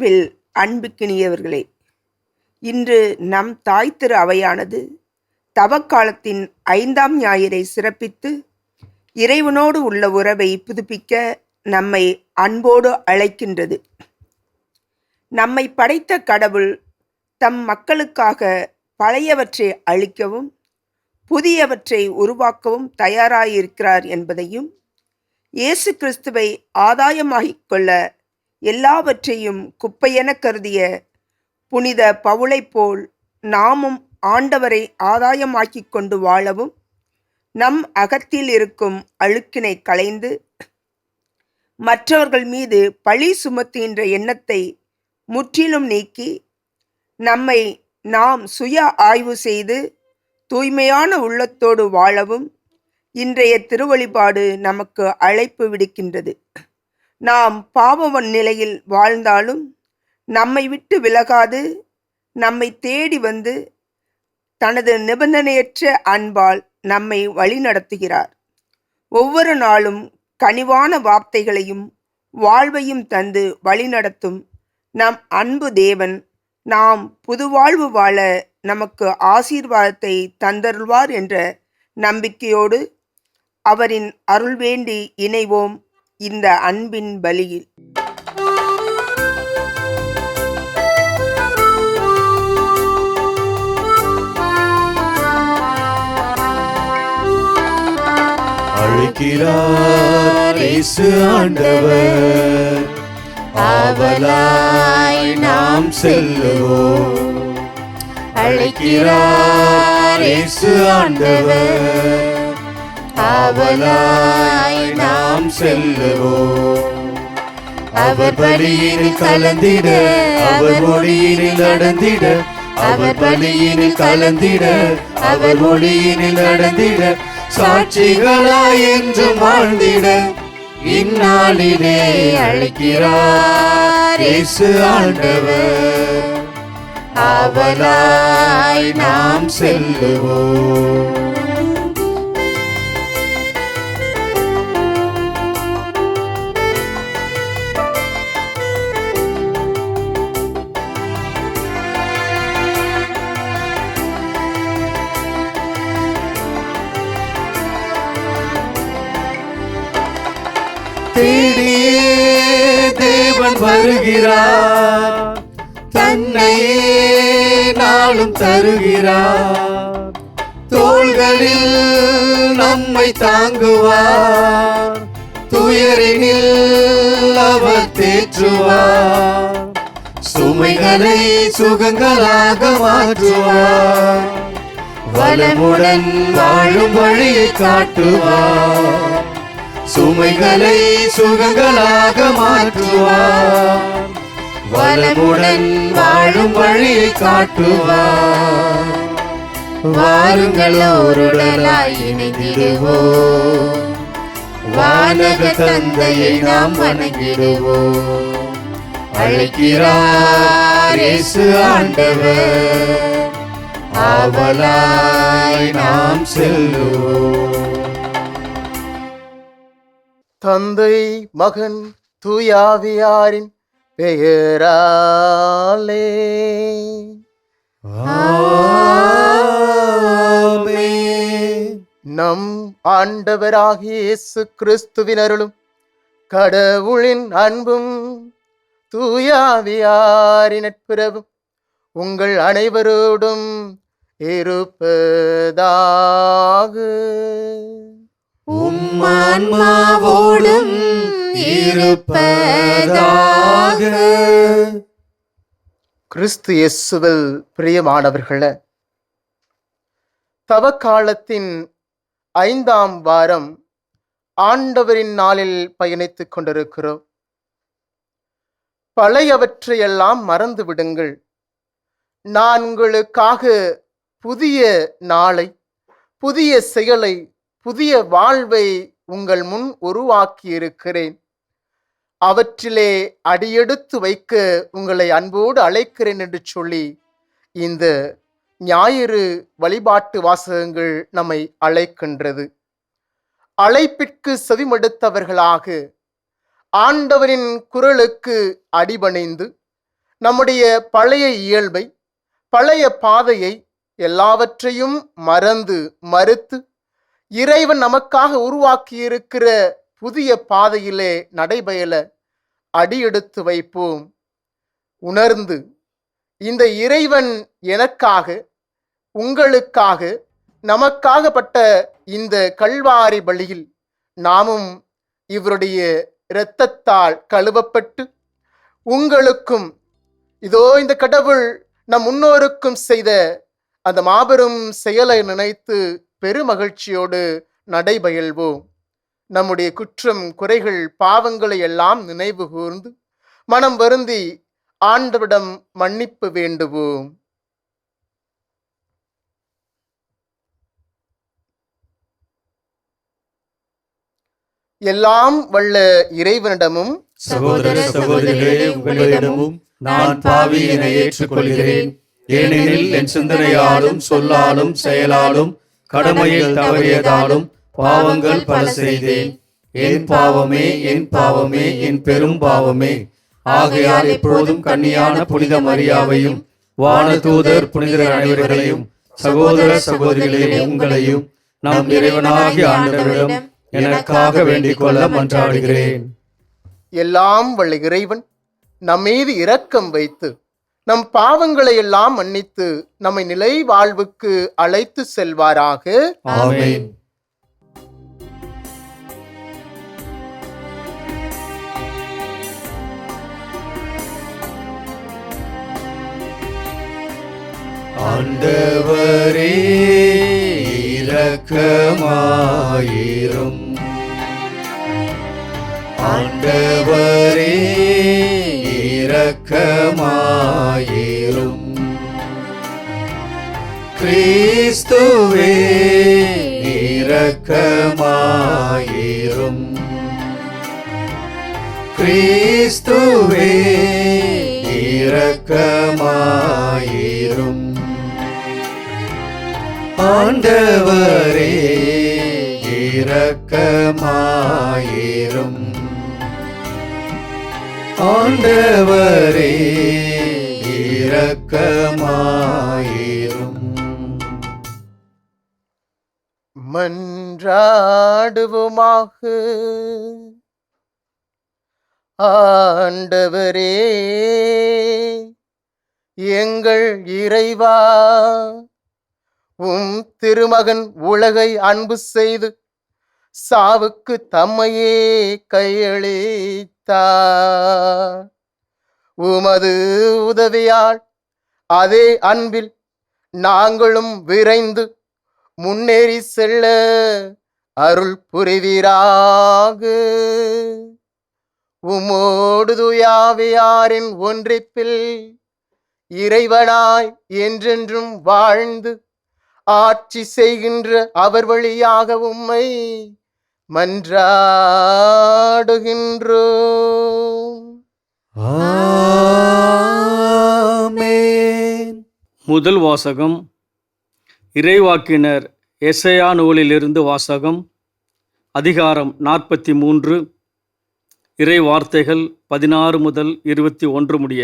கிறிஸ்துவில் அன்புக்கினியவர்களே, இன்று நம் தாய் திரு அவையானது தவக்காலத்தின் 5ஆம் ஞாயிறை சிறப்பித்து இறைவனோடு உள்ள உறவை புதுப்பிக்க நம்மை அன்போடு அழைக்கின்றது. நம்மை படைத்த கடவுள் தம் மக்களுக்காக பழையவற்றை அழிக்கவும் புதியவற்றை உருவாக்கவும் தயாராயிருக்கிறார் என்பதையும், இயேசு கிறிஸ்துவை ஆதாயமாகிக் கொள்ள எல்லாவற்றையும் குப்பையென கருதிய புனித பவுலைப் போல் நாமும் ஆண்டவரை ஆதாயமாக்கிக் கொண்டு வாழவும், நம் அகத்தில் இருக்கும் அழுக்கினை களைந்து மற்றவர்கள் மீது பழி சுமத்துகின்ற எண்ணத்தை முற்றிலும் நீக்கி நம்மை நாம் சுய ஆய்வு செய்து தூய்மையான உள்ளத்தோடு வாழவும் இன்றைய திருவழிபாடு நமக்கு அழைப்பு விடுக்கின்றது. நாம் பாவ நிலையில் வாழ்ந்தாலும் நம்மை விட்டு விலகாது நம்மை தேடி வந்து தனது நிபந்தனையற்ற அன்பால் நம்மை வழிநடத்துகிறார். ஒவ்வொரு நாளும் கனிவான வார்த்தைகளையும் வாழ்வையும் தந்து வழிநடத்தும் நம் அன்பு தேவன் நாம் புதுவாழ்வு வாழ நமக்கு ஆசீர்வாதத்தை தந்தருள்வார் என்ற நம்பிக்கையோடு அவரின் அருள் வேண்டி இணைவோம் இந்த அன்பின் பலியில். அழைக்கிறார் இயேசு ஆண்டவர், ஆவலாய் நாம் செல்லுவோம். அழைக்கிறார் இயேசு ஆண்டவர், ஆவலாய் நாம் செல்லுவோம். அவர் பலியினில் கலந்திட, அவர் மொழியினில் நடந்திட, அவர் பலியினில் கலந்திட, அவர் மொழியினில் நடந்திட, சாட்சிகளாய் என்று வாழ்ந்திட இந்நாளிலே அழைக்கிறார் இயேசு ஆண்டவர், ஆவலாய் நாம் செல்லுவோம். தேடியே தேவன் வருகிறார், தன்னையே நாளும் தருகிறார். தோள்களில் நம்மை தாங்குவார், துயரினில் அவர் தேற்றுவார். சுமைகளை சுகங்களாக மாற்றுவார், வளமுடன் வாழும் வழியை காட்டுவார். சுமைகளை சுகங்களாக மாற்றுவார், வளமுடன் வாழும் வழியை காட்டுவார். வாருங்கள் ஓருடலாய் இணைந்திடுவோம், வானக தந்தையை நாம் வணங்கிடுவோம். அழைக்கிறார் இயேசு ஆண்டவர், ஆவலாய் நாம் செல்லுவோம். தந்தை மகன் தூயாவியாரின் பெயராலே ஆமென். நம் ஆண்டவராகிய இயேசு கிறிஸ்துவின் அருளும் கடவுளின் அன்பும் தூயாவியாரின் நட்புறவும் உங்கள் அனைவரோடும் இருப்பதாக. உம்மான்மாவோடும் இருப்பதாக. கிறிஸ்து இயேசுவில் பிரியமானவர்களே, தவக்காலத்தின் 5ஆம் வாரம் ஆண்டவரின் நாளில் பயணித்துக் கொண்டிருக்கிறோம். பழையவற்றையெல்லாம் மறந்து விடுங்கள், நான் உங்களுக்காக புதிய நாளை, புதிய செயலை, புதிய வாழ்வை உங்கள் முன் உருவாக்கி இருக்கிறேன். அவற்றிலே அடியெடுத்து வைக்க உங்களை அன்போடு அழைக்கிறேன் என்று சொல்லி இந்த ஞாயிறு வழிபாட்டு வாசகங்கள் நம்மை அழைக்கின்றது. அழைப்பிற்கு செவிமடுத்தவர்களாக ஆண்டவரின் குரலுக்கு அடிபணிந்து நம்முடைய பழைய இயல்பை, பழைய பாதையை எல்லாவற்றையும் மறுத்து இறைவன் நமக்காக உருவாக்கியிருக்கிற புதிய பாதையிலே நடைபயல அடியெடுத்து வைப்போம். உணர்ந்து இந்த இறைவன் எனக்காக, உங்களுக்காக, நமக்காகப்பட்ட இந்த கல்வாரி பலியில் நாமும் இவருடைய இரத்தத்தால் கழுவப்பட்டு உங்களுக்கும் இதோ இந்த கடவுள் நம் முன்னோருக்கும் செய்த அந்த மாபெரும் செயலை நினைத்து பெருமகிழ்ச்சியோடு நடைபயில்வோம். நம்முடைய குற்றம், குறைகள், பாவங்களை எல்லாம் நினைவு கூர்ந்து மனம் வருந்தி ஆண்டவரிடம் மன்னிப்பு வேண்டுவோம். எல்லாம் வல்ல இறைவனிடமும் சகோதர சகோதரிகளே, உங்களிடமும் நான் பாவி என ஏற்றுக்கொள்கிறேன். ஏனெனில் என் சிந்தனையாலும் சொல்லாலும் செயலாலும் கடமையில் தவறியதாலும் பாவங்கள் பல செய்தேன். என் பாவமே, என் பாவமே, என் பெரும் பாவமே. ஆகையால் எப்பொழுதும் கன்னியான புனித மரியாவையும் வானதூதர் புனிதர் அனைவர்களையும் சகோதர சகோதரிகளே உங்களையும் நம் இறைவனாகிய ஆண்டவரிடம் எனக்காக வேண்டிக் கொள்ள மன்றாடுகிறேன். எல்லாம் வல்ல இறைவன் நம்மீது இரக்கம் வைத்து நம் பாவங்களை எல்லாம் மன்னித்து நம்மை நிலை வாழ்வுக்கு அழைத்து செல்வாராக. ஆமென். ஆண்டவரே இரக்கமாயிரும். ஆண்டவரே இரக்கமாயிரும். கிறிஸ்துவே இரக்கமாயிரும். கிறிஸ்துவே இரக்கமாயிரும். ஆண்டவரே இரக்கமாயிரும். ஆண்டவரே இரக்கமாயிரும். மன்றாடுவோமாக. ஆண்டவரே எங்கள் இறைவா, உம் திருமகன் உலகை அன்பு செய்து சாவுக்கு தம்மையே கையளித்தார். உமது உதவியால் அதே அன்பில் நாங்களும் விரைந்து முன்னேறி செல்ல அருள் புரிவீராக. உமோடு தூயாவியாரின் ஒன்றிப்பில் இறைவனாய் என்றென்றும் வாழ்ந்து ஆட்சி செய்கின்ற அவர் வழியாக உம்மை மன்றாடுகின்றோம். ஆமென். முதல் வாசகம் இறைவாக்கினர் எசையா நூலிலிருந்து வாசகம். அதிகாரம் 43, இறை வார்த்தைகள் 16 முதல் 21 முடிய.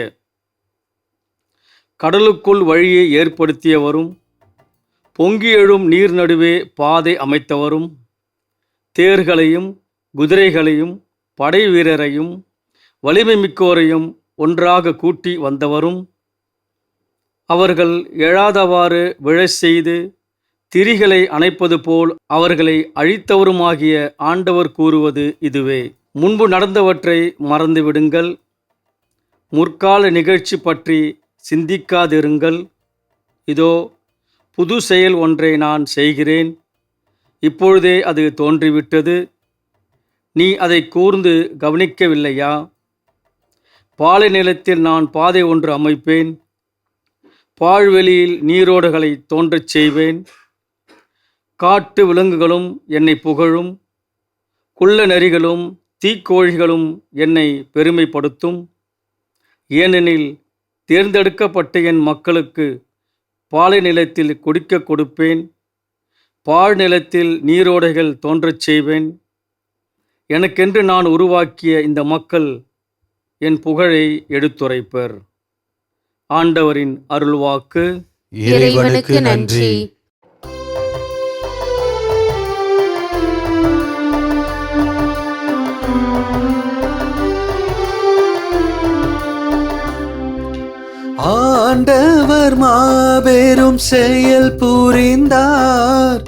கடலுக்குள் வழியை ஏற்படுத்தியவரும் பொங்கி எழும் நீர் நடுவே பாதை அமைத்தவரும் தேர்களையும் குதிரைகளையும் படை வீரரையும் வலிமை மிக்கோரையும் ஒன்றாக கூட்டி வந்தவரும் அவர்கள் எழாதவாறு விழச் செய்து திரிகளை அணைப்பது போல் அவர்களை அழித்தவருமாகிய ஆண்டவர் கூறுவது இதுவே. முன்பு நடந்தவற்றை மறந்துவிடுங்கள், முற்கால நிகழ்ச்சி பற்றி சிந்திக்காதிருங்கள். இதோ புது செயல் ஒன்றை நான் செய்கிறேன், இப்பொழுதே அது தோன்றிவிட்டது. நீ அதை கூர்ந்து கவனிக்கவில்லையா? பாலை நிலத்தில் நான் பாதை ஒன்று அமைப்பேன், பாழ்வெளியில் நீரோடுகளை தோன்றச் செய்வேன். காட்டு விலங்குகளும் என்னை புகழும், குள்ள நரிகளும் தீக்கோழிகளும் என்னை பெருமைப்படுத்தும். ஏனெனில் தேர்ந்தெடுக்கப்பட்ட என் மக்களுக்கு பாலை நிலத்தில் குடிக்க கொடுப்பேன், பாழ் நிலத்தில் நீரோடைகள் தோன்றச் செய்வேன். எனக்கென்று நான் உருவாக்கிய இந்த மக்கள் என் புகழை எடுத்துரைப்பர். ஆண்டவரின் அருள்வாக்கு. இறைவனுக்கு நன்றி. ஆண்டவர் மாபெரும் செயல் புரிந்தார்,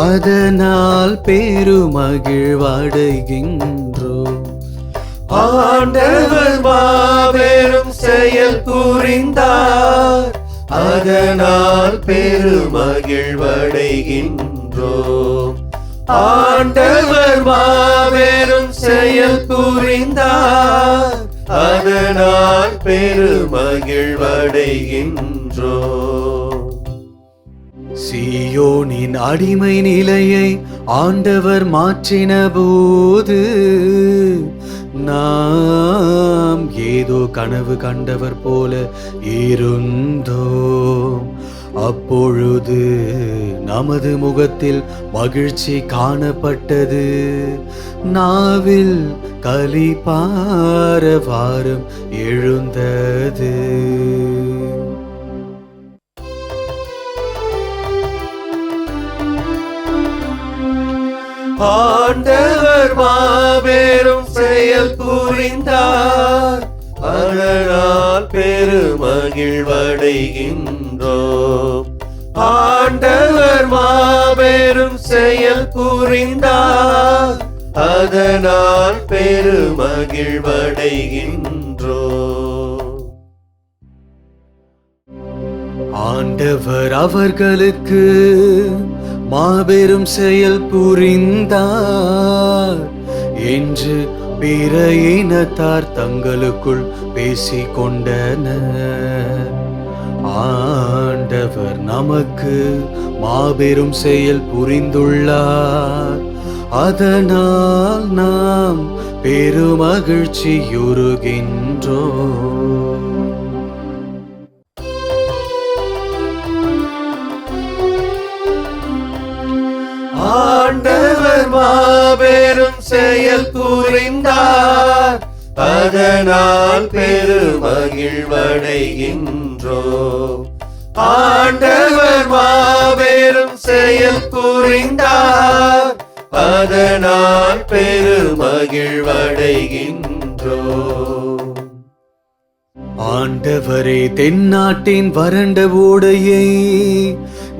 அதனால் பெருமகிழ்வடைகின்றோம். ஆண்டவர் மாபெரும் செயல் புரிந்தார், அதனால் பெருமகிழ்வடைகின்றோம். ஆண்டவர் மாபெரும் செயல் புரிந்தார், அதனால் பெருமகிழ்வடைகின்றோம். சீயோனின் அடிமை நிலையை ஆண்டவர் மாற்றின போது நாம் ஏதோ கனவு கண்டவர் போல இருந்தோம். அப்பொழுது நமது முகத்தில் மகிழ்ச்சி காணப்பட்டது, நாவில் களிபாரவாரம் எழுந்தது. ஆண்டவர் மாபெரும் செயல் புரிந்தார், அதனால் பெருமகிழ்வடைகின்றோம். ஆண்டவர் மாபெரும் செயல் புரிந்தார், அதனால் பெருமகிழ்வடைகின்றோம். ஆண்டவர் அவர்களுக்கு மாபெரும் செயல் புரிந்தார் என்று பிற இனத்தார் தங்களுக்குள் பேசிக் கொண்டனர். ஆண்டவர் நமக்கு மாபெரும் செயல் புரிந்துள்ளார், அதனால் நாம் பெருமகிழ்ச்சியுறுகின்றோம். ஆண்டவர் மாபெரும் செயல் புரிந்தார், அதனால் பெருமகிழ்வடைகின்றோம். ஆண்டவர் மாபெரும் செயல் புரிந்தார், அதனால் பெருமகிழ்வடைகின்றோம். ஆண்டவரே, தென்னாட்டின் வறண்ட ஓடையை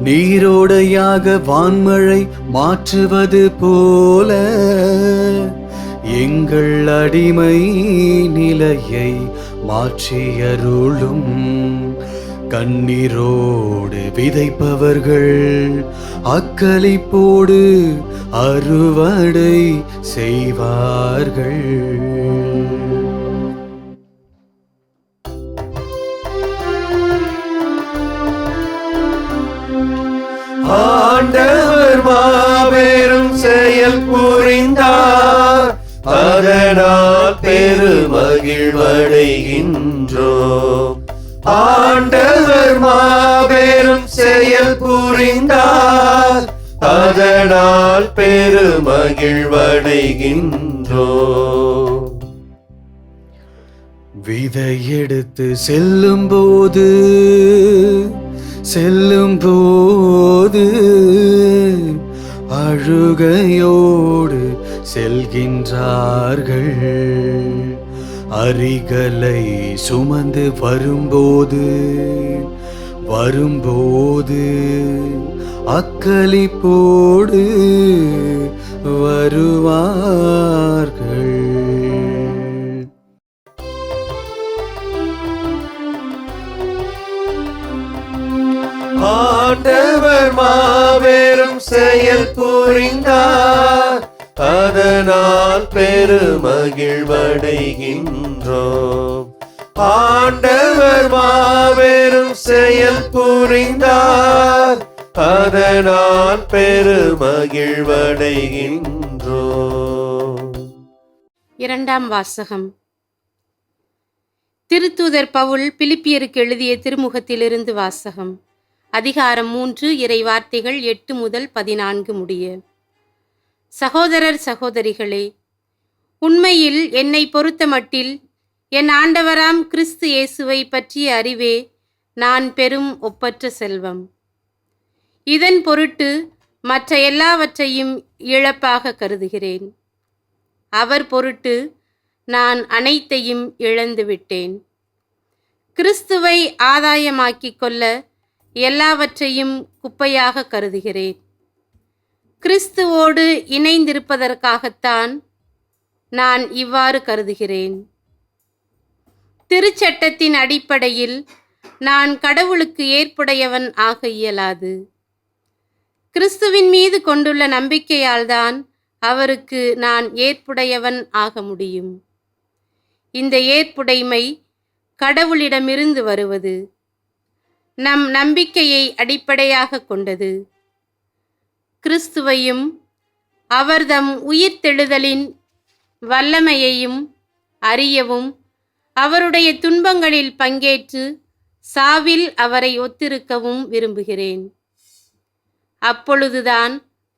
நீரோடையாக வான்மழை மாற்றுவது போல எங்கள் அடிமை நிலையை மாற்றியருளும். கண்ணீரோடு விதைப்பவர்கள் அக்களிப்போடு அறுவடை செய்வார்கள். ஆண்டவர் மாபெரும் செயல் புரிந்தார், அதனால் பெருமகிழ்வடைகின்றோம். ஆண்டவர் மாபெரும் செயல் புரிந்தார், அதனால் பெருமகிழ்வடைகின்றோம். விதை எடுத்து செல்லும் போது அழுகையோடு செல்கின்றார்கள். அரிகளை சுமந்து வரும்போது அக்களிப்போடு வருவார்கள். ஆண்டவர் மாபெரும் செயல் புரிந்தார், அதனால் பெருமகிழ்வடைகின்றோம். ஆண்டவர் மாபெரும் செயல் புரிந்தார், அதனால் பெருமகிழ்வடைகின்றோம். இரண்டாம் வாசகம். திருத்தூதர் பவுல் பிலிப்பியருக்கு எழுதிய திருமுகத்திலிருந்து வாசகம். அதிகாரம் 3, இறை வார்த்தைகள் 8 முதல் 14 முடிய. சகோதரர் சகோதரிகளே, உண்மையில் என்னை பொறுத்த மட்டில் என் ஆண்டவராம் கிறிஸ்து இயேசுவை பற்றிய அறிவே நான் பெறும் ஒப்பற்ற செல்வம். இதன் பொருட்டு மற்ற எல்லாவற்றையும் இழப்பாக கருதுகிறேன். அவர் பொருட்டு நான் அனைத்தையும் இழந்துவிட்டேன். கிறிஸ்துவை ஆதாயமாக்கிக் கொள்ள எல்லாவற்றையும் குப்பையாக கருதுகிறேன். கிறிஸ்துவோடு இணைந்திருப்பதற்காகத்தான் நான் இவ்வாறு கருதுகிறேன். திருச்சட்டத்தின் அடிப்படையில் நான் கடவுளுக்கு ஏற்புடையவன் ஆக இயலாது. கிறிஸ்துவின் மீது கொண்டுள்ள நம்பிக்கையால்தான் அவருக்கு நான் ஏற்புடையவன் ஆக முடியும். இந்த ஏற்புடைமை கடவுளிடமிருந்து வருவது, நம் நம்பிக்கையை அடிப்படையாக கொண்டது. கிறிஸ்துவையும் அவர்தம் உயிர்த்தெழுதலின் வல்லமையையும் அறியவும், அவருடைய துன்பங்களில் பங்கேற்று சாவில் அவரை ஒத்திருக்கவும் விரும்புகிறேன். அப்பொழுதுதான்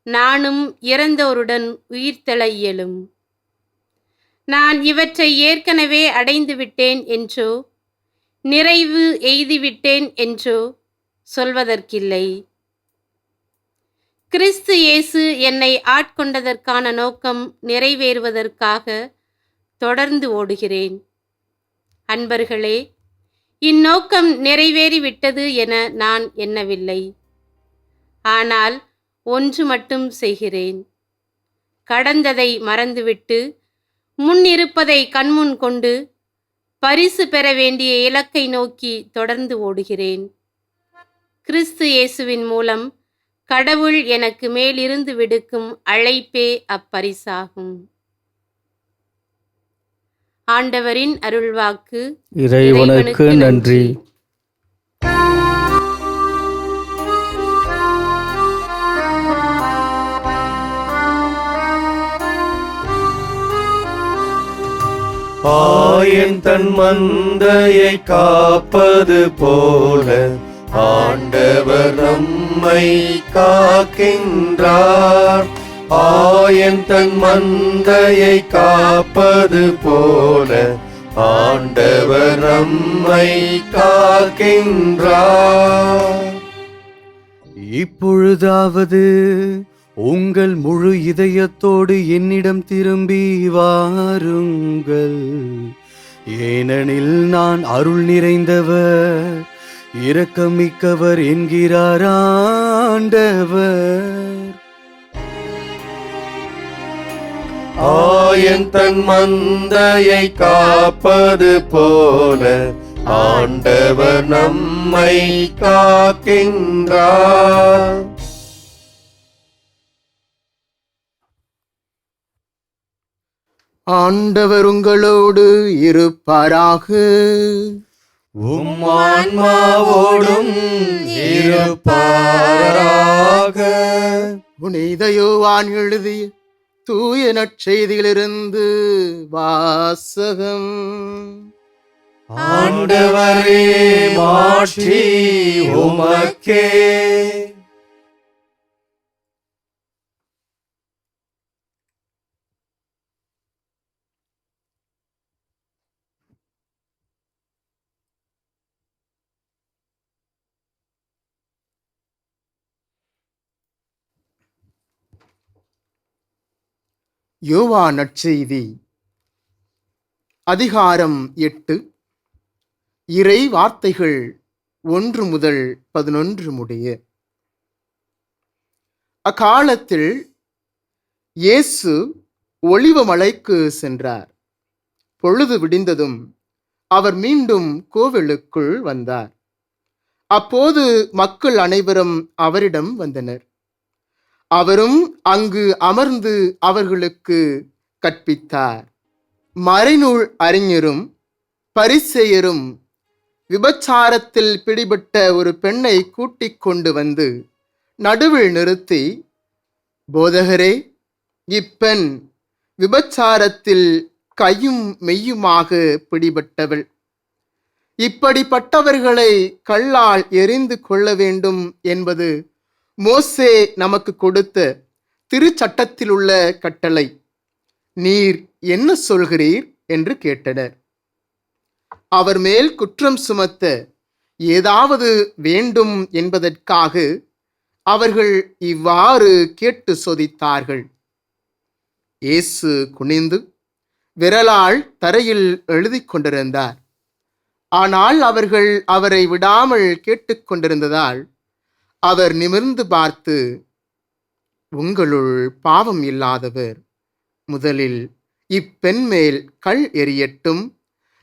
நானும் இறந்தோருடன் உயிர்த்தெழ இயலும். நான் இவற்றை ஏற்கனவே அடைந்துவிட்டேன் என்றோ நிறைவு எய்திவிட்டேன் என்றோ சொல்வதற்கில்லை. கிறிஸ்து இயேசு என்னை ஆட்கொண்டதற்கான நோக்கம் நிறைவேறுவதற்காக தொடர்ந்து ஓடுகிறேன். அன்பர்களே, இந்நோக்கம் நிறைவேறிவிட்டது என நான் எண்ணவில்லை. ஆனால் ஒன்று மட்டும் செய்கிறேன். கடந்ததை மறந்துவிட்டு முன்னிருப்பதை கண்முன் கொண்டு பரிசு பெற வேண்டிய இலக்கை நோக்கி தொடர்ந்து ஓடுகிறேன். கிறிஸ்து இயேசுவின் மூலம் கடவுள் எனக்கு மேலிருந்து விடுக்கும் அழைப்பே அப்பரிசாகும். ஆண்டவரின் அருள்வாக்கு. இறைவனுக்கு நன்றி. ஆயன் தன் மந்தையை காப்பது போல ஆண்டவர் நம்மை காக்கின்றார். ஆயன் தன் மந்தையை காப்பது போல ஆண்டவர் நம்மை காக்கின்றார். இப்பொழுதாவது உங்கள் முழு இதயத்தோடு என்னிடம் திரும்பி வாருங்கள். ஏனெனில் நான் அருள் நிறைந்தவர், இரக்கமிக்கவர் என்கிறார் ஆண்டவர். ஆயன் தன் மந்தையை காப்பது போல ஆண்டவர் நம்மை காக்கின்றார். ஆண்டவர் உங்களோடு இருப்பாராக. உம் ஆன்மாவோடும் இருப்பாராக. புனித யோவான் எழுதிய தூய நற்செய்தியிலிருந்து வாசகம். ஆண்டவரே, மாட்சி உமக்கே. யோவான் நற்செய்தி அதிகாரம் 8, இறை வார்த்தைகள் 1 முதல் 11 முடிய. அக்காலத்தில் இயேசு ஒலிவ மலைக்கு சென்றார். பொழுது விடிந்ததும் அவர் மீண்டும் கோவிலுக்குள் வந்தார். அப்போது மக்கள் அனைவரும் அவரிடம் வந்தனர். அவரும் அங்கு அமர்ந்து அவர்களுக்கு கற்பித்தார். மறைநூல் அறிஞரும் பரிசேயரும் விபச்சாரத்தில் பிடிபட்ட ஒரு பெண்ணை கூட்டிக் கொண்டு வந்து நடுவில் நிறுத்தி, போதகரே, இப்பெண் விபச்சாரத்தில் கையும் மெய்யுமாக பிடிபட்டவள். இப்படிப்பட்டவர்களை கல்லால் எறிந்து கொள்ள வேண்டும் என்பது மோசே நமக்கு கொடுத்த திருச்சட்டத்தில் உள்ள கட்டளை. நீர் என்ன சொல்கிறீர் என்று கேட்டனர். அவர் மேல் குற்றம் சுமத்த ஏதாவது வேண்டும் என்பதற்காக அவர்கள் இவ்வாறு கேட்டு சோதித்தார்கள். இயேசு குனிந்து விரலால் தரையில் எழுதி கொண்டிருந்தார். ஆனால் அவர்கள் அவரை விடாமல் கேட்டுக்கொண்டிருந்ததால் அவர் நிமிர்ந்து பார்த்து, உங்களுள் பாவம் இல்லாதவர் முதலில் இப்பெண் மேல் கல் எறியட்டும்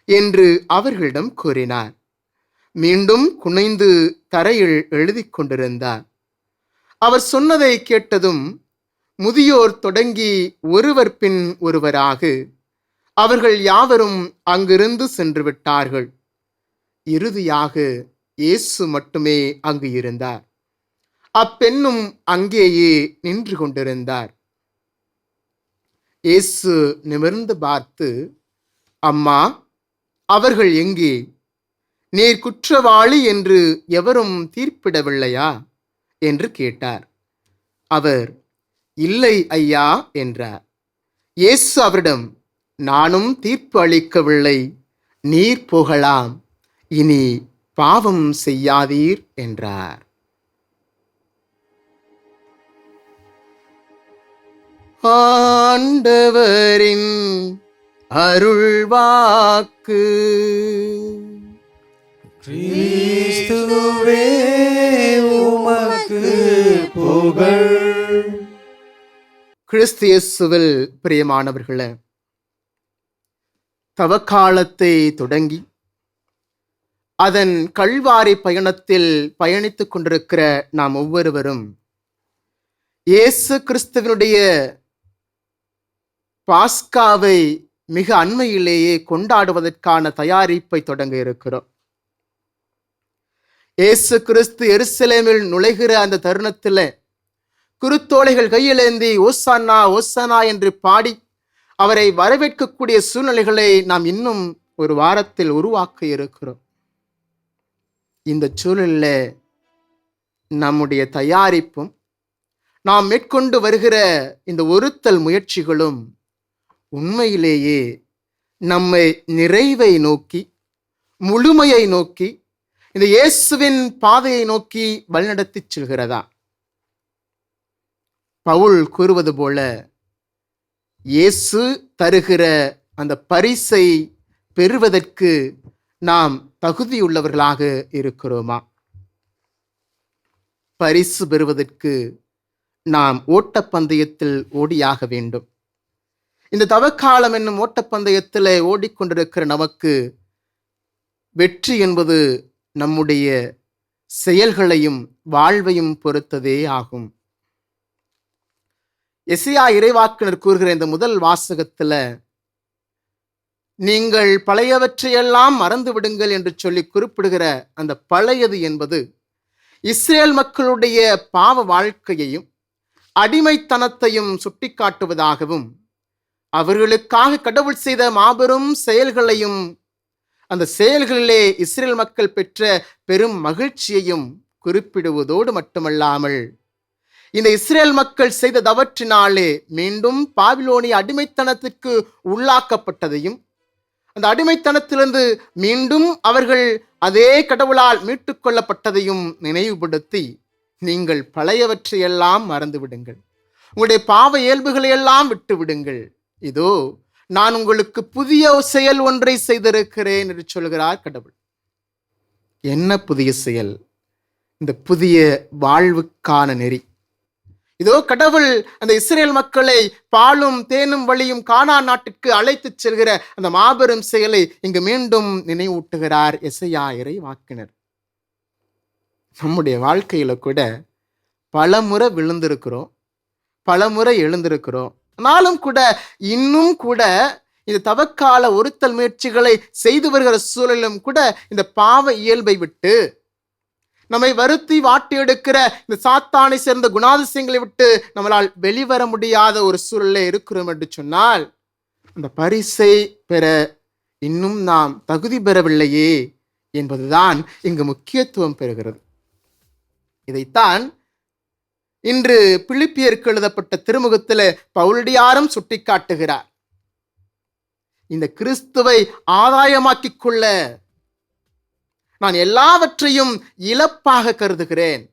என்று அவர்களிடம் கூறினார். மீண்டும் குனிந்து தரையில் எழுதி கொண்டிருந்தார். அவர் சொன்னதை கேட்டதும் முதியோர் தொடங்கி ஒருவர் பின் ஒருவராக அவர்கள் யாவரும் அங்கிருந்து சென்று விட்டார்கள். இறுதியாக இயேசு மட்டுமே அங்கு இருந்தார். அப்பெண்ணும் அங்கேயே நின்று கொண்டிருந்தார். இயேசு நிமிர்ந்து பார்த்து, அம்மா, அவர்கள் எங்கே? நீர் குற்றவாளி என்று எவரும் தீர்ப்பிடவில்லையா என்று கேட்டார். அவர், இல்லை ஐயா என்றார். இயேசு அவரிடம், நானும் தீர்ப்பு அளிக்கவில்லை, நீர் போகலாம், இனி பாவம் செய்யாதீர் என்றார். ஆண்டவரின் அருள்வாக்கு. கிறிஸ்துவே உமக்கு புகழ். கிறிஸ்து இயேசுவில் பிரியமானவர்களே, தவக்காலத்தை தொடங்கி அதன் கல்வாரி பயணத்தில் பயணித்துக் கொண்டிருக்கிற நாம் ஒவ்வொருவரும் இயேசு கிறிஸ்துவினுடைய பாஸ்காவை மிக அண்மையிலேயே கொண்டாடுவதற்கான தயாரிப்பை தொடங்க இருக்கிறோம். இயேசு கிறிஸ்து எருசலேமில் நுழைகிற அந்த தருணத்தில் குருத்தோலைகள் கையிலேந்தி ஓசானா ஓசானா என்று பாடி அவரை வரவேற்கக்கூடிய சூழ்நிலைகளை நாம் இன்னும் ஒரு வாரத்தில் உருவாக்க இருக்கிறோம். இந்த சூழலில் நம்முடைய தயாரிப்பும் நாம் மேற்கொண்டு வருகிற இந்த ஒருத்தல் முயற்சிகளும் உண்மையிலேயே நம்மை நிறைவை நோக்கி, முழுமையை நோக்கி, இந்த இயேசுவின் பாதையை நோக்கி வழிநடத்தி செல்கிறதா? பவுல் கூறுவது போல, இயேசு தருகிற அந்த பரிசை பெறுவதற்கு நாம் தகுதியுள்ளவர்களாக இருக்கிறோமா? பரிசு பெறுவதற்கு நாம் ஓட்டப்பந்தயத்தில் ஓடியாக வேண்டும். இந்த தவக்காலம் என்னும் ஓட்டப்பந்தயத்தில் ஓடிக்கொண்டிருக்கிற நமக்கு வெற்றி என்பது நம்முடைய செயல்களையும் வாழ்வையும் பொறுத்ததே ஆகும். எசையா இறைவாக்கினர் கூறுகிற இந்த முதல் வாசகத்துல, நீங்கள் பழையவற்றையெல்லாம் மறந்து விடுங்கள் என்று சொல்லி குறிப்பிடுகிற அந்த பழையது என்பது இஸ்ரேல் மக்களுடைய பாவ வாழ்க்கையையும் அடிமைத்தனத்தையும் சுட்டிக்காட்டுவதாகவும், அவர்களுக்காக கடவுள் செய்த மாபெரும் செயல்களையும், அந்த செயல்களிலே இஸ்ரேல் மக்கள் பெற்ற பெரும் மகிழ்ச்சியையும் குறிப்பிடுவதோடு மட்டுமல்லாமல், இந்த இஸ்ரேல் மக்கள் செய்த தவற்றினாலே மீண்டும் பாபிலோனிய அடிமைத்தனத்திற்கு உள்ளாக்கப்பட்டதையும், அந்த அடிமைத்தனத்திலிருந்து மீண்டும் அவர்கள் அதே கடவுளால் மீட்டுக் கொள்ளப்பட்டதையும் நினைவுபடுத்தி, நீங்கள் பழையவற்றையெல்லாம் மறந்து விடுங்கள், உங்களுடைய பாவ இயல்புகளை எல்லாம் விட்டு விடுங்கள், இதோ நான் உங்களுக்கு புதிய செயல் ஒன்றை செய்திருக்கிறேன் என்று சொல்கிறார் கடவுள். என்ன புதிய செயல்? இந்த புதிய வாழ்வுக்கான நெறி. இதோ கடவுள் அந்த இஸ்ரேல் மக்களை பாலும் தேனும் வழியும் கானான் நாட்டிற்கு அழைத்து செல்கிற அந்த மாபெரும் செயலை இங்கு மீண்டும் நினைவூட்டுகிறார் எசையா இறைவாக்கினர். நம்முடைய வாழ்க்கையில கூட பலமுறை விழுந்திருக்கிறோம், பலமுறை எழுந்திருக்கிறோம். ஆனாலும் கூட இன்னும் கூட இந்த தவக்கால ஒருத்தல் முயற்சிகளை செய்து வருகிற சூழலும் கூட இந்த பாவ இயல்பை விட்டு, நம்மை வருத்தி வாட்டி எடுக்கிற இந்த சாத்தானை சேர்ந்த குணாதிசயங்களை விட்டு நம்மளால் வெளிவர முடியாத ஒரு சூழலே இருக்கிறோம் என்று சொன்னால், அந்த பரிசை பெற இன்னும் நாம் தகுதி பெறவில்லையே என்பதுதான் இங்கு முக்கியத்துவம் பெறுகிறது. இதைத்தான் இன்று பிலிப்பியருக்கு எழுதப்பட்ட திருமுகத்தில் பவுலடியாரும் சுட்டிக்காட்டுகிறார். இந்த கிறிஸ்துவை ஆதாயமாக்கிக் கொள்ள நான் எல்லாவற்றையும் இழப்பாக கருதுகிறேன்,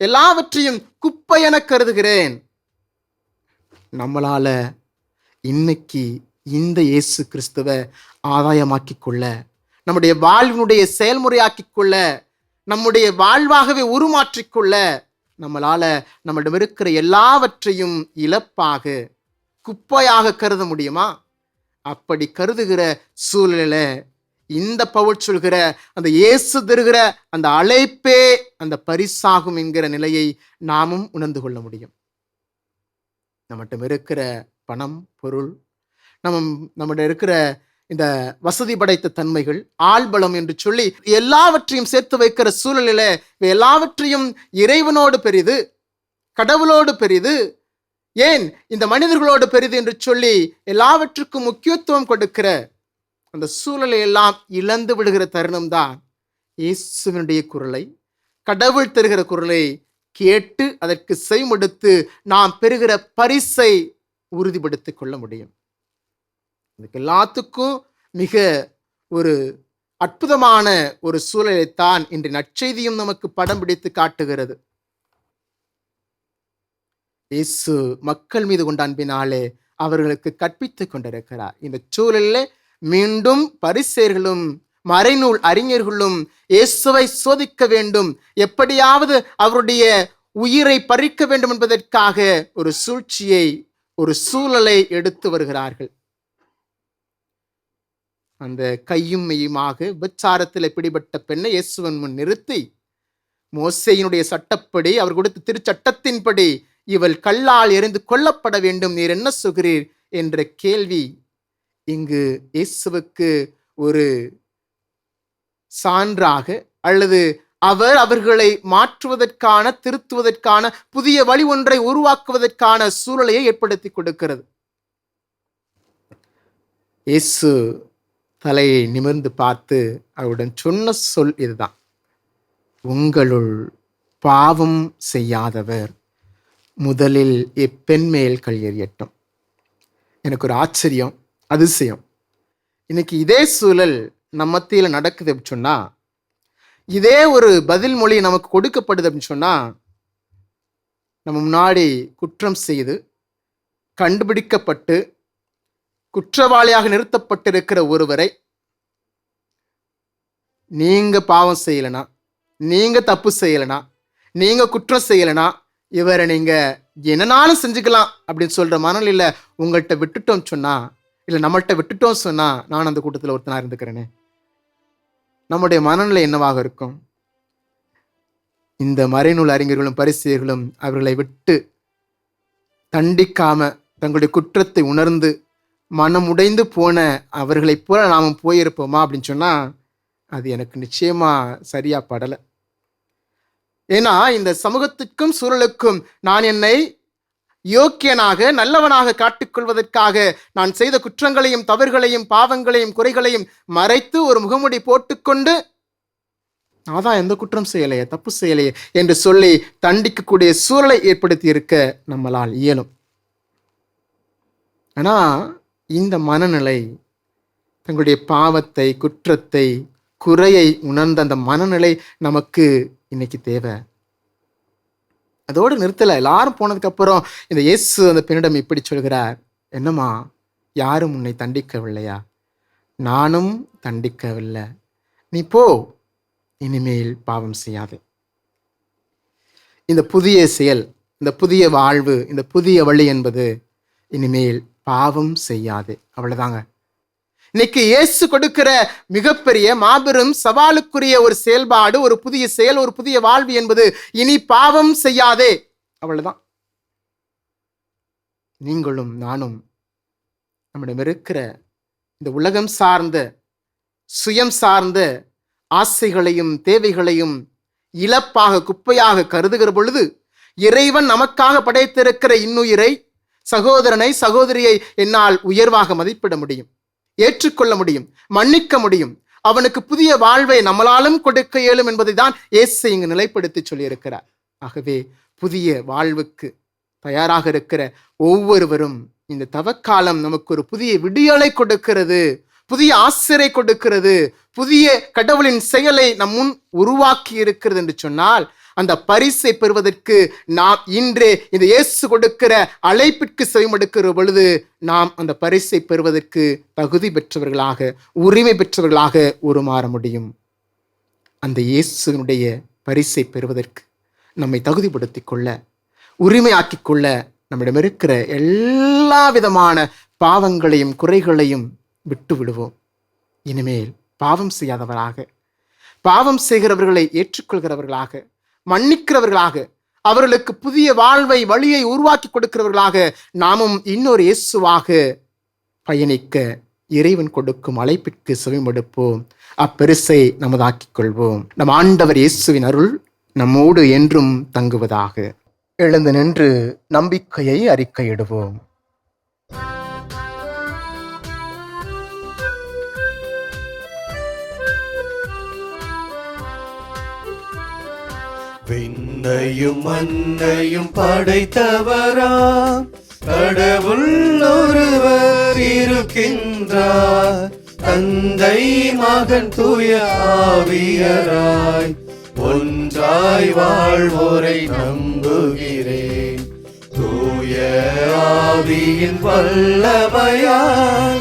எல்லாவற்றையும் குப்பையென கருதுகிறேன். நம்மளால இன்னைக்கு இந்த இயேசு கிறிஸ்துவை ஆதாயமாக்கிக் கொள்ள, நம்முடைய வாழ்வினுடைய செயல்முறையாக்கிக் கொள்ள, நம்முடைய வாழ்வாகவே உருமாற்றிக்கொள்ள நம்மளால நம்மிடம் இருக்கிற எல்லாவற்றையும் இழப்பாக குப்பையாக கருத முடியுமா? அப்படி கருதுகிற சூழலில இந்த பவுல் சொல்கிற அந்த இயேசு தருகிற அந்த அழைப்பே அந்த பரிசாகும் என்கிற நிலையை நாமும் உணர்ந்து கொள்ள முடியும். நம்மகிட்ட இருக்கிற பணம், பொருள், நம்மகிட்ட இருக்கிற இந்த வசதி படைத்த தன்மைகள், ஆள்பலம் என்று சொல்லி எல்லாவற்றையும் சேர்த்து வைக்கிற சூழலில எல்லாவற்றையும் இறைவனோடு பெரிது, கடவுளோடு பெரிது, ஏன் இந்த மனிதர்களோடு பெரிது என்று சொல்லி எல்லாவற்றுக்கும் முக்கியத்துவம் கொடுக்கிற அந்த சூழலை எல்லாம் இழந்து விடுகிற தருணம் தான் இயேசுவினுடைய குரலை, கடவுள் தருகிற குரலை கேட்டு அதற்கு செய்முடுத்து நாம் பெறுகிற பரிசை உறுதிப்படுத்திக் கொள்ள முடியும். இதுக்கு எல்லாத்துக்கும் மிக ஒரு அற்புதமான ஒரு சூழலைத்தான் இன்று நற்செய்தியும் நமக்கு படம் பிடித்து காட்டுகிறது. இயேசு மக்கள் மீது கொண்ட அன்பினாலே அவர்களுக்கு கற்பித்துக் கொண்டிருக்கிறார். இந்த சூழலில் மீண்டும் பரிசேயர்களும் மறைநூல் அறிஞர்களும் இயேசுவை சோதிக்க வேண்டும், எப்படியாவது அவருடைய உயிரை பறிக்க வேண்டும் என்பதற்காக ஒரு சூழ்ச்சியை, ஒரு சூழலை எடுத்து வருகிறார்கள். அந்த கையும் மெய்யுமாக விபச்சாரத்தில் பிடிபட்ட பெண்ணை இயேசுவின் முன் நிறுத்தி, மோசேயினுடைய சட்டப்படி, அவர் கொடுத்த திருச்சட்டத்தின்படி இவள் கல்லால் எறிந்து கொல்லப்பட வேண்டும், நீர் என்ன சொல்கிறீர் என்ற கேள்வி இங்கு இயேசுவுக்கு ஒரு சான்றாக, அல்லது அவர்களை மாற்றுவதற்கான, திருத்துவதற்கான புதிய வழி ஒன்றை உருவாக்குவதற்கான சூழலையை ஏற்படுத்தி கொடுக்கிறது. இயேசு தலையை நிமிர்ந்து பார்த்து அவருடன் சொன்ன சொல் இதுதான்: உங்களுள் பாவம் செய்யாதவர் முதலில் எப்பெண் மேல் கல் எறியட்டும். எனக்கு ஒரு ஆச்சரியம், அதிசயம். இன்னைக்கு இதே சூழல் நம்ம மத்தியில் நடக்குது அப்படின்னு சொன்னா, இதே ஒரு பதில் மொழி நமக்கு கொடுக்கப்படுது அப்படின்னு சொன்னா, நம்ம முன்னாடி குற்றம் செய்து கண்டுபிடிக்கப்பட்டு குற்றவாளியாக நிறுத்தப்பட்டிருக்கிற ஒருவரை, நீங்க பாவம் செய்யலைனா, நீங்க தப்பு செய்யலைனா, நீங்க குற்றம் செய்யலைனா, இவரை நீங்க என்னனாலும் செஞ்சுக்கலாம் அப்படின்னு சொல்ற மனநிலையில உங்கள்கிட்ட விட்டுட்டோம் சொன்னா, இல்லை நம்மள்கிட்ட விட்டுட்டோம் சொன்னா, நான் அந்த கூட்டத்தில் ஒருத்தனா இருந்துக்கிறேனே, நம்முடைய மனநிலை என்னவாக இருக்கும்? இந்த மறைநூல் அறிஞர்களும் பரிசேயர்களும் அவர்களை விட்டு தண்டிக்காம தங்களுடைய குற்றத்தை உணர்ந்து மனம் உடைந்து போன அவர்களைப் போல நாம போயிருப்போமா அப்படின்னு சொன்னா, அது எனக்கு நிச்சயமா சரியா படலை. ஏன்னா இந்த சமூகத்திற்கும் சூழலுக்கும் நான் என்னை யோக்கியனாக, நல்லவனாக காட்டிக்கொள்வதற்காக நான் செய்த குற்றங்களையும் தவறுகளையும் பாவங்களையும் குறைகளையும் மறைத்து ஒரு முகமுடி போட்டுக்கொண்டு, அதான் எந்த குற்றம் செய்யலையே, தப்பு செய்யலையே என்று சொல்லி தண்டிக்கக்கூடிய சூழலை ஏற்படுத்தி இருக்க நம்மளால் இயலும். ஆனா இந்த மனநிலை, தங்களுடைய பாவத்தை, குற்றத்தை, குறையை உணர்ந்த அந்த மனநிலை நமக்கு இன்னைக்கு தேவை. அதோடு நிறுத்தலை. எல்லாரும் போனதுக்கு அப்புறம் இந்த இயேசு அந்த பெண்ணிடம் இப்படி சொல்கிறார்: என்னம்மா, யாரும் உன்னை தண்டிக்கவில்லையா? நானும் தண்டிக்கவில்லை, நீ போ, இனிமேல் பாவம் செய்யாது. இந்த புதிய செயல், இந்த புதிய வாழ்வு, இந்த புதிய வழி என்பது இனிமேல் பாவம் செய்யாது. அவ்வளவுதாங்க. இன்னைக்கு இயேசு கொடுக்கிற மிகப்பெரிய மாபெரும் சவாலுக்குரிய ஒரு செயல்பாடு, ஒரு புதிய செயல், ஒரு புதிய வாழ்வு என்பது இனி பாவம் செய்யாதே. அவ்வளவுதான். நீங்களும் நானும் நம்மிடம் இருக்கிற இந்த உலகம் சார்ந்த, சுயம் சார்ந்த ஆசைகளையும் தேவைகளையும் இழப்பாக, குப்பையாக கருதுகிற பொழுது, இறைவன் நமக்காக படைத்திருக்கிற இன்னுயிரை, சகோதரனை, சகோதரியை என்னால் உயர்வாக மதிப்பிட முடியும், ஏற்றுக்கொள்ள முடியும், மன்னிக்க முடியும். அவனுக்கு புதிய வாழ்வை நம்மளாலும் கொடுக்க இயலும் என்பதை தான் இயேசு இங்கு நிலைப்படுத்தி சொல்லியிருக்கிறார். ஆகவே புதிய வாழ்வுக்கு தயாராக இருக்கிற ஒவ்வொருவரும் இந்த தவக்காலம் நமக்கு ஒரு புதிய விடியலை கொடுக்கிறது, புதிய ஆசிரை கொடுக்கிறது, புதிய கடவுளின் செயலை நம் முன் உருவாக்கி இருக்கிறது என்று சொன்னால், அந்த பரிசை பெறுவதற்கு நாம் இன்றே இந்த இயேசு கொடுக்கிற அழைப்பிற்கு செவிமடுக்கிற பொழுது நாம் அந்த பரிசை பெறுவதற்கு தகுதி பெற்றவர்களாக, உரிமை பெற்றவர்களாக உருமாற முடியும். அந்த இயேசுனுடைய பரிசை பெறுவதற்கு நம்மை தகுதிப்படுத்திக் கொள்ள, உரிமையாக்கிக் கொள்ள நம்மிடம் இருக்கிற எல்லா விதமான பாவங்களையும் குறைகளையும் விட்டு விடுவோம். இனிமேல் பாவம் செய்யாதவராக, பாவம் செய்கிறவர்களை ஏற்றுக்கொள்கிறவர்களாக, மன்னிக்கிறவர்களாக, அவர்களுக்கு புதிய வாழ்வை, வழியை உருவாக்கி கொடுக்கிறவர்களாக நாமும் இன்னொரு இயேசுவாக பயணிக்க இறைவன் கொடுக்கும் அழைப்பிற்கு செவிமடுப்போம். அப்பெருசை நமதாக்கிக் கொள்வோம். நம் ஆண்டவர் இயேசுவின் அருள் நம்மோடு என்றும் தங்குவதாக. எழுந்து நின்று நம்பிக்கையை அறிக்கையிடுவோம். விண்ணையும் மண்ணையும் படைத்தவராம் கடவுள் ஒருவர் இருக்கின்றார். தந்தை மகன் தூய ஆவியராய் ஒன்றாய் வாழ்வோரை நம்புகிறேன். தூய ஆவியின் வல்லமையால்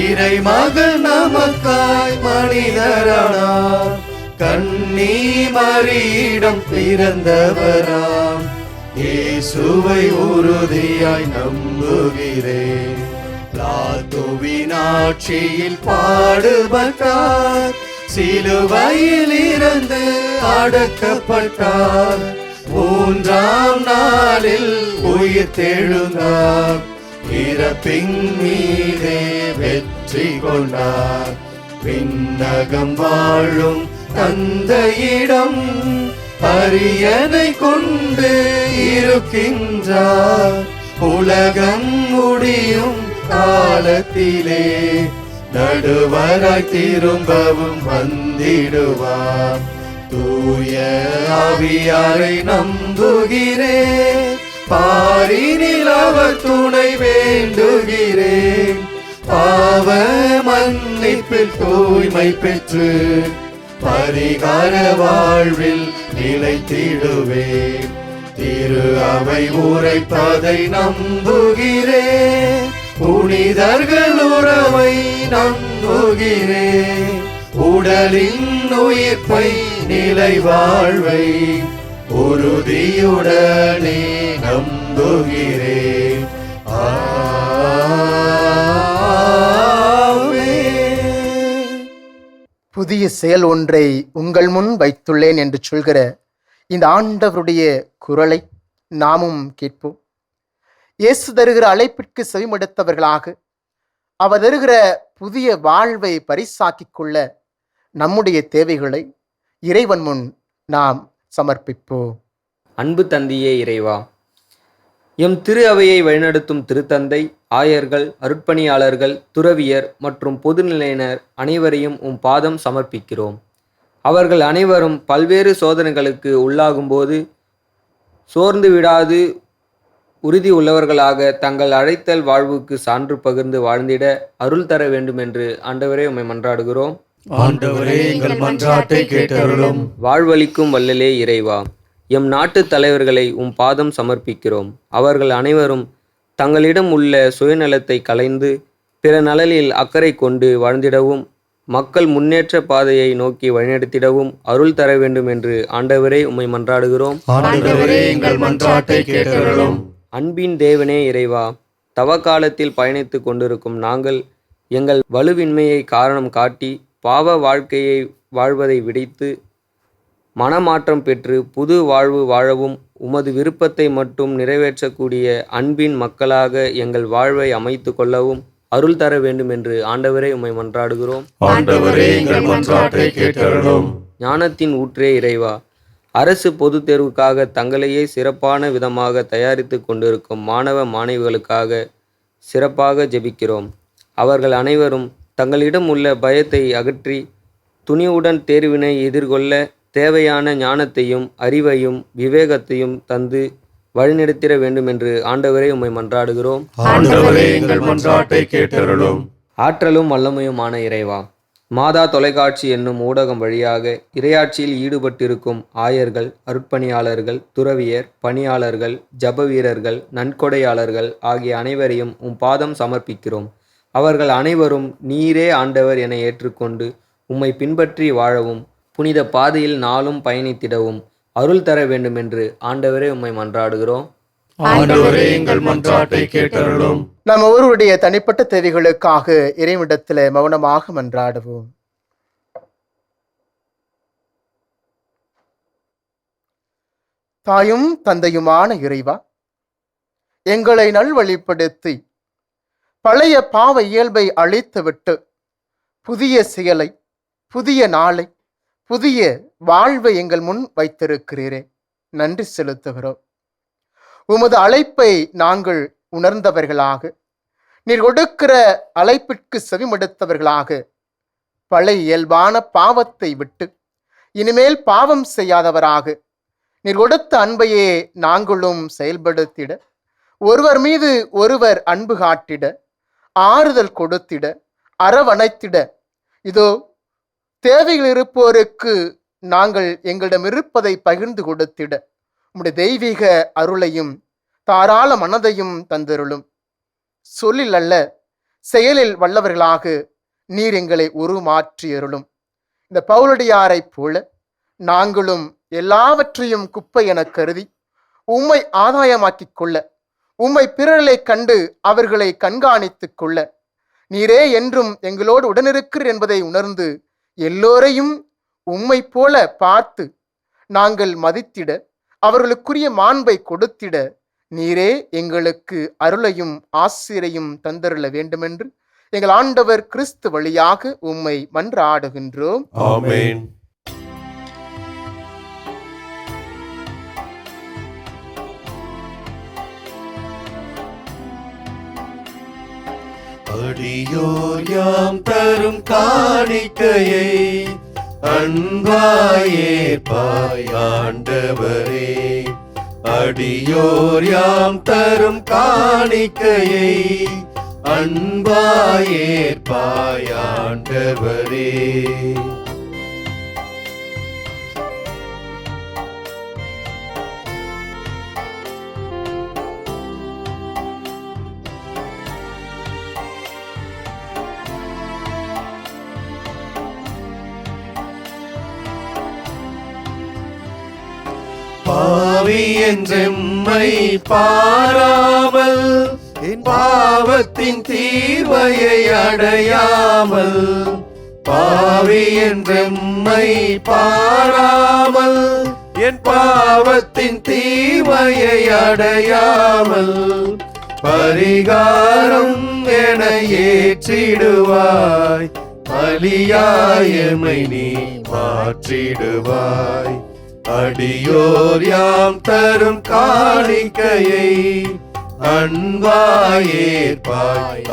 இறை மகன் நமக்காய் மனிதரானார். கன்னி மரியிடம் பிறந்தவராம் இயேசுவை உறுதியாய் நம்புகிறேன். பிலாத்துவின் ஆட்சியில் பாடுபட்டார், சிலுவையில் இருந்து அடக்கப்பட்டார். 3ஆம் நாளில் உயிர் தெழுந்தார், இறப்பின் மீதே வெற்றி கொண்டார். விண்ணகம் வாழும் தந்தையிடம் அரியணை கொண்டு இருக்கின்றார். உலகம் முடியும் காலத்திலே நடுவராய் திரும்பவும் வந்திடுவார். தூய ஆவியாரை நம்புகிறேன், பாரினில் அவர் துணை வேண்டுகிறேன். பாவ மன்னிப்பில் தூய்மை பெற்று பரிகார வாழ்வில் நிலைத்திடுவேன். திரு அவை உரைப்பதை நம்புகிறேன், புனிதர்கள் உறவை நம்புகிறேன். உடலின் உயிர்ப்பை நிலை வாழ்வை உறுதியுடனே நம்புகிறேன். புதிய செயல் ஒன்றை உங்கள் முன் வைத்துள்ளேன் என்று சொல்கிற இந்த ஆண்டவருடைய குரலை நாமும் கேட்போம். இயேசு தருகிற அழைப்பிற்கு செவிமடுத்தவர்களாக, அவர் தருகிற புதிய வாழ்வை பரிசாக்கிக் கொள்ள நம்முடைய தேவைகளை இறைவன் முன் நாம் சமர்ப்பிப்போம். அன்பு தந்தையே இறைவா, எம் திரு அவையை வழிநடத்தும் திருத்தந்தை, ஆயர்கள், அருட்பணியாளர்கள், துறவியர் மற்றும் பொதுநிலையினர் அனைவரையும் உம் பாதம் சமர்ப்பிக்கிறோம். அவர்கள் அனைவரும் பல்வேறு சோதனைகளுக்கு உள்ளாகும்போது சோர்ந்து விடாது உறுதி உள்ளவர்களாக தங்கள் அழைத்தல் வாழ்வுக்கு சான்று பகிர்ந்து வாழ்ந்திட அருள் தர வேண்டும் என்று ஆண்டவரே உம்மை மன்றாடுகிறோம். ஆண்டவரே, எங்கள் மன்றாட்டை கேட்டருளும். வாழ்வளிக்கும் வல்லலே இறைவா, எம் நாட்டு தலைவர்களை உம் பாதம் சமர்ப்பிக்கிறோம். அவர்கள் அனைவரும் தங்களிடம் உள்ள சுயநலத்தை களைந்து பிற நலனில் அக்கறை கொண்டு வாழ்ந்திடவும், மக்கள் முன்னேற்ற பாதையை நோக்கி வழிநடத்திடவும் அருள் தர வேண்டும் என்று ஆண்டவரே உம்மை மன்றாடுகிறோம். ஆண்டவரே, எங்கள் மன்றாட்டை கேட்டருளும். அன்பின் தேவனே இறைவா, தவக்காலத்தில் பயணித்து கொண்டிருக்கும் நாங்கள் எங்கள் வலுவின்மையை காரணம் காட்டி பாவ வாழ்க்கையை வாழ்வதை விடுத்து மனமாற்றம் பெற்று புது வாழ்வு வாழவும் உமது விருப்பத்தை மட்டும் நிறைவேற்றக்கூடிய அன்பின் மக்களாக எங்கள் வாழ்வை அமைத்து கொள்ளவும் அருள் தர வேண்டும் என்று ஆண்டவரே உம்மை மன்றாடுகிறோம். ஆண்டவரே, எங்கள் மன்றாட்டை கேட்டருளும். ஞானத்தின் ஊற்றே இறைவா, அரசு பொதுத் தேர்வுக்காக தங்களையே சிறப்பான விதமாக தயாரித்து கொண்டிருக்கும் மாணவ மாணவிகளுக்காக சிறப்பாக ஜெபிக்கிறோம். அவர்கள் அனைவரும் தங்களிடம் உள்ள பயத்தை அகற்றி துணிவுடன் தேர்வினை எதிர்கொள்ள தேவையான ஞானத்தையும் அறிவையும் விவேகத்தையும் தந்து வழிநடத்திட வேண்டும் என்று ஆண்டவரே உம்மை மன்றாடுகிறோம். ஆண்டவரே, எங்கள் மன்றாட்டை கேட்டருளும். ஆற்றலும் வல்லமையுமான இறைவா, மாதா தொலைக்காட்சி என்னும் ஊடகம் வழியாக இறையாட்சியில் ஈடுபட்டிருக்கும் ஆயர்கள், அருட்பணியாளர்கள், துறவியர், பணியாளர்கள், ஜப வீரர்கள், நன்கொடையாளர்கள் ஆகிய அனைவரையும் உம் பாதம் சமர்ப்பிக்கிறோம். அவர்கள் அனைவரும் நீரே ஆண்டவர் என ஏற்றுக்கொண்டு உம்மை பின்பற்றி வாழவும் புனித பாதையில் நாளும் பயணித்திடவும் அருள் தர வேண்டுமென்று ஆண்டவரே உம்மை மன்றாடுகிறோம். ஆண்டவரே, எங்கள் மன்றாட்டை கேட்டருளும். நாம் ஒவ்வொருவருடைய தனிப்பட்ட தேவைகளுக்காக இறைவிடத்தில் மௌனமாக மன்றாடுவோம். தாயும் தந்தையுமான இறைவா, எங்களை நல்வழிப்படுத்தி பழைய பாவ இயல்பை அழித்துவிட்டு புதிய செயலை, புதிய நாளை, புதிய வாழ்வை எங்கள் முன் வைத்திருக்கிறீரே, நன்றி செலுத்துகிறோம். உமது அழைப்பை நாங்கள் உணர்ந்தவர்களாக, நீர் கொடுக்கிற அழைப்பிற்கு செவிமடுத்தவர்களாக, பழைய இயல்பான பாவத்தை விட்டு இனிமேல் பாவம் செய்யாதவராக நீர் கொடுத்த அன்பையே நாங்களும் செயல்படுத்திட, ஒருவர் மீது ஒருவர் அன்பு காட்டிட, ஆறுதல் கொடுத்திட, அரவணைத்திட, இதோ தேவைகள் இருப்போருக்கு நாங்கள் எங்களிடம் இருப்பதை பகிர்ந்து கொடுத்திட உம்முடைய தெய்வீக அருளையும் தாராள மனதையும் தந்தருளும். சொல்லில் அல்ல, செயலில் வல்லவர்களாக நீர் எங்களை உருமாற்றியருளும். இந்த பவுலடியாரைப் போல நாங்களும் எல்லாவற்றையும் குப்பை என கருதி உம்மை ஆதாயமாக்கிக் கொள்ள, உம்மை பிறரை கண்டு அவர்களை கண்காணித்துக் கொள்ள, நீரே என்றும் எங்களோடு உடனிருக்கிறீர் என்பதை உணர்ந்து எல்லோரையும் உம்மை போல பார்த்து நாங்கள் மதித்திட, அவர்களுக்குரிய மாண்பை கொடுத்திட நீரே எங்களுக்கு அருளையும் ஆசிரையும் தந்தருள வேண்டுமென்று எங்கள் ஆண்டவர் கிறிஸ்து வழியாக உம்மை மன்றாடுகின்றோம். ஆமென். அடியோர் யாம் தரும் காணிக்கையை அன்பாயேற்பாய் ஆண்டவரே. அடியோர் யாம் தரும் காணிக்கையை அன்பாயேற்பாய் ஆண்டவரே. பாவி என்றெம்மை பாராமல், என் பாவத்தின் தீர்வையை அடையாமல், பாவி என்றெம்மை பாராமல், என் பாவத்தின் தீர்வையை அடையாமல், பரிகாரம் என ஏற்றிடுவாய், பலியாயமை நீ மாற்றிடுவாய். அடியோர் யாம் தரும் காணிக்கையை அன்பாயேற்பாய்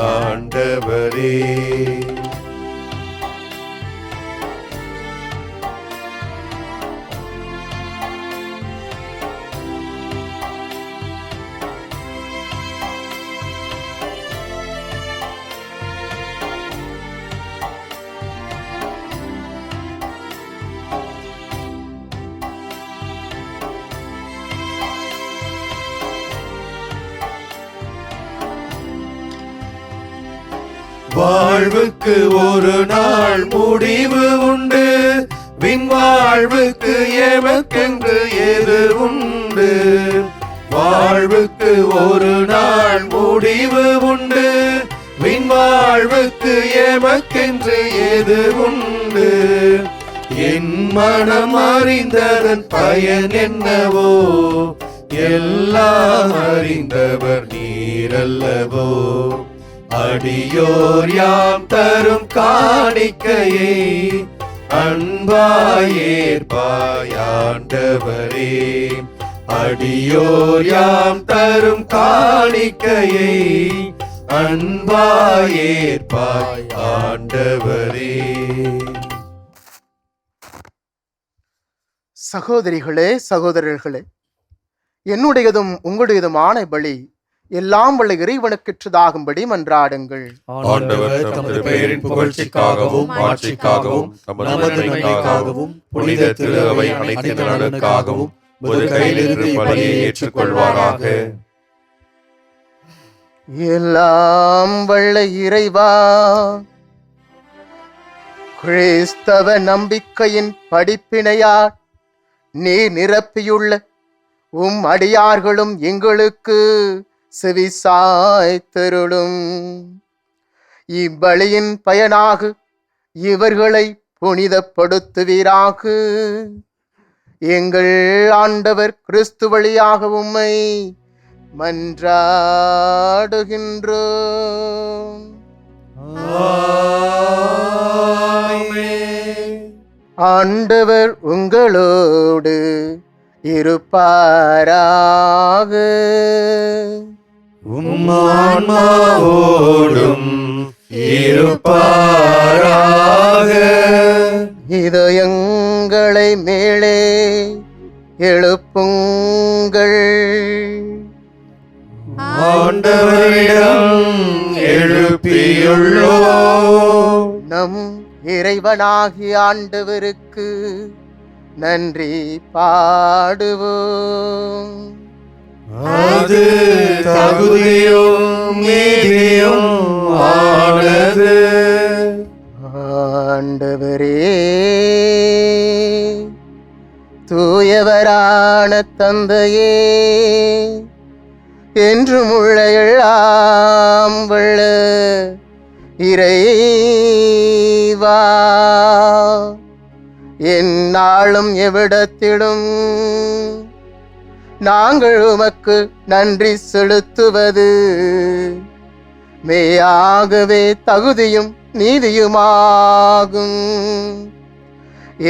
ஆண்டவரே. வாழ்வுக்கு ஒரு நாள் முடிவு உண்டு, விண் வாழ்வுக்கு எமக்கென்று எது உண்டு. வாழ்வுக்கு ஒரு நாள் முடிவு உண்டு, விண் வாழ்வுக்கு எமக்கென்று எது உண்டு. என் மனம் அறிந்ததன் பயன் என்னவோ, எல்லாம் அறிந்தவர் நீரல்லவோ. அடியோர் யாம் தரும் காணிக்கையை அன்பாயேற்பாய் ஆண்டவரே. அடியோர் யாம் தரும் காணிக்கையை அன்பாயேற்பாய் ஆண்டவரே. சகோதரிகளே, சகோதரர்களே, என்னுடையதும் உங்களுடையதுமான பலி எல்லாம் வல்ல இறைவனுக்குற்றதாகும்படி மன்றாடுங்கள். ஆண்டவர் தமது பெயரின் புகழ்ச்சிக்காகவும் ஆட்சிக்காகவும் நமது நன்மைக்காகவும் புனித திரு அவை அனைத்து நலனுக்காகவும் ஒரு கையிலிருந்து பலியை ஏற்றுக்கொள்வாராக. எல்லாம் வல்ல இறைவா, கிறிஸ்தவ நம்பிக்கையின் படிப்பினையார் நீர் நிரப்பியுள்ள உம் அடியார்களும் எங்களுக்கு செவிசாய்த்தருளும். இப்பலியின் பயனாக இவர்களை புனிதப்படுத்துவீராக. எங்கள் ஆண்டவர் கிறிஸ்து வழியாக உம்மை மன்றாடுகின்றோம். ஆண்டவர் உங்களோடு இருப்பாராக. உம் ஆன்மாவோடும் இருப்பாராக. இதயங்களை மேலே எழுப்புங்கள். ஆண்டவரிடம் எழுப்பியுள்ளோம். நம் இறைவனாகிய ஆண்டவருக்கு நன்றி பாடுவோம். அது தகுதியும் நீதியும் ஆனது. ஆண்டவரே, தூயவரான தந்தையே, என்றும் உள்ள எல்லாம் வல்ல இறைவா, எந்நாளும் எவ்விடத்திலும் நாங்கள் உமக்கு நன்றி செலுத்துவது மெய்யாகவே தகுதியும் நீதியுமாகும்.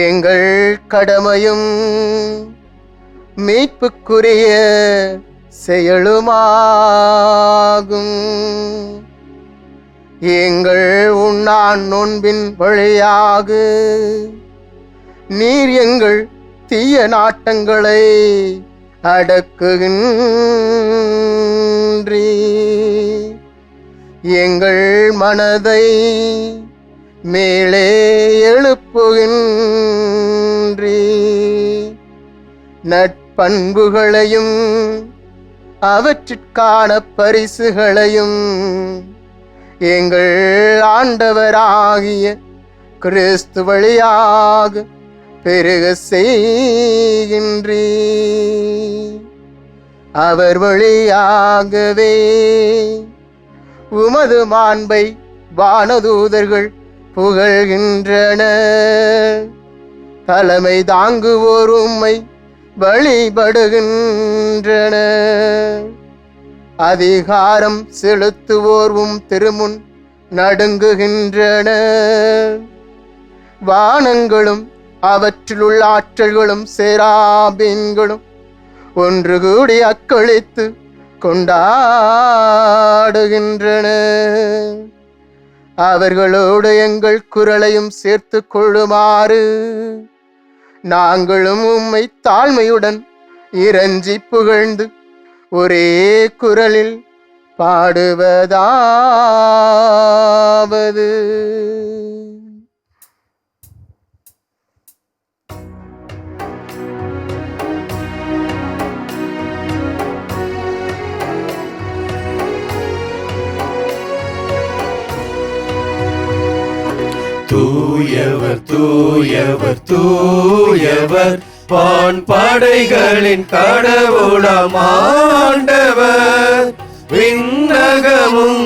எங்கள் கடமையும் மீட்புக்குரிய செயலுமாகும். எங்கள் உண்ணான் நோன்பின் வழியாக நீர் எங்கள் தீய நாட்டங்களை அடக்குகின்றீ. எங்கள் மனதை மேலே எழுப்புகின்றீ. நற்பண்புகளையும் அவற்றிற்கான பரிசுகளையும் எங்கள் ஆண்டவராகிய கிறிஸ்து வழியாக பெருக செய்கின்றீ. அவர் வழியாகவே உமது மாண்பை வானதூதர்கள் புகழ்கின்றனர். தலைமை தாங்குவோர் உம்மை வழிபடுகின்றனர். அதிகாரம் செலுத்துவோர் உம் திருமுன் நடுங்குகின்றனர். வானங்களும் அவற்றிலுள்ள ஆற்றல்களும் சேராபீன்களும் ஒன்று கூடி அக்களித்து கொண்டாடுகின்றனர். அவர்களோடு எங்கள் குரலையும் சேர்த்து கொள்ளுமாறு நாங்களும் உம்மை தாழ்மையுடன் இறைஞ்சி புகழ்ந்து ஒரே குரலில் பாடுவதாவது: தூயவர் தூயவர் தூயவர் வான்படைகளின் கடவுளாம் ஆண்டவர். விண்ணகமும்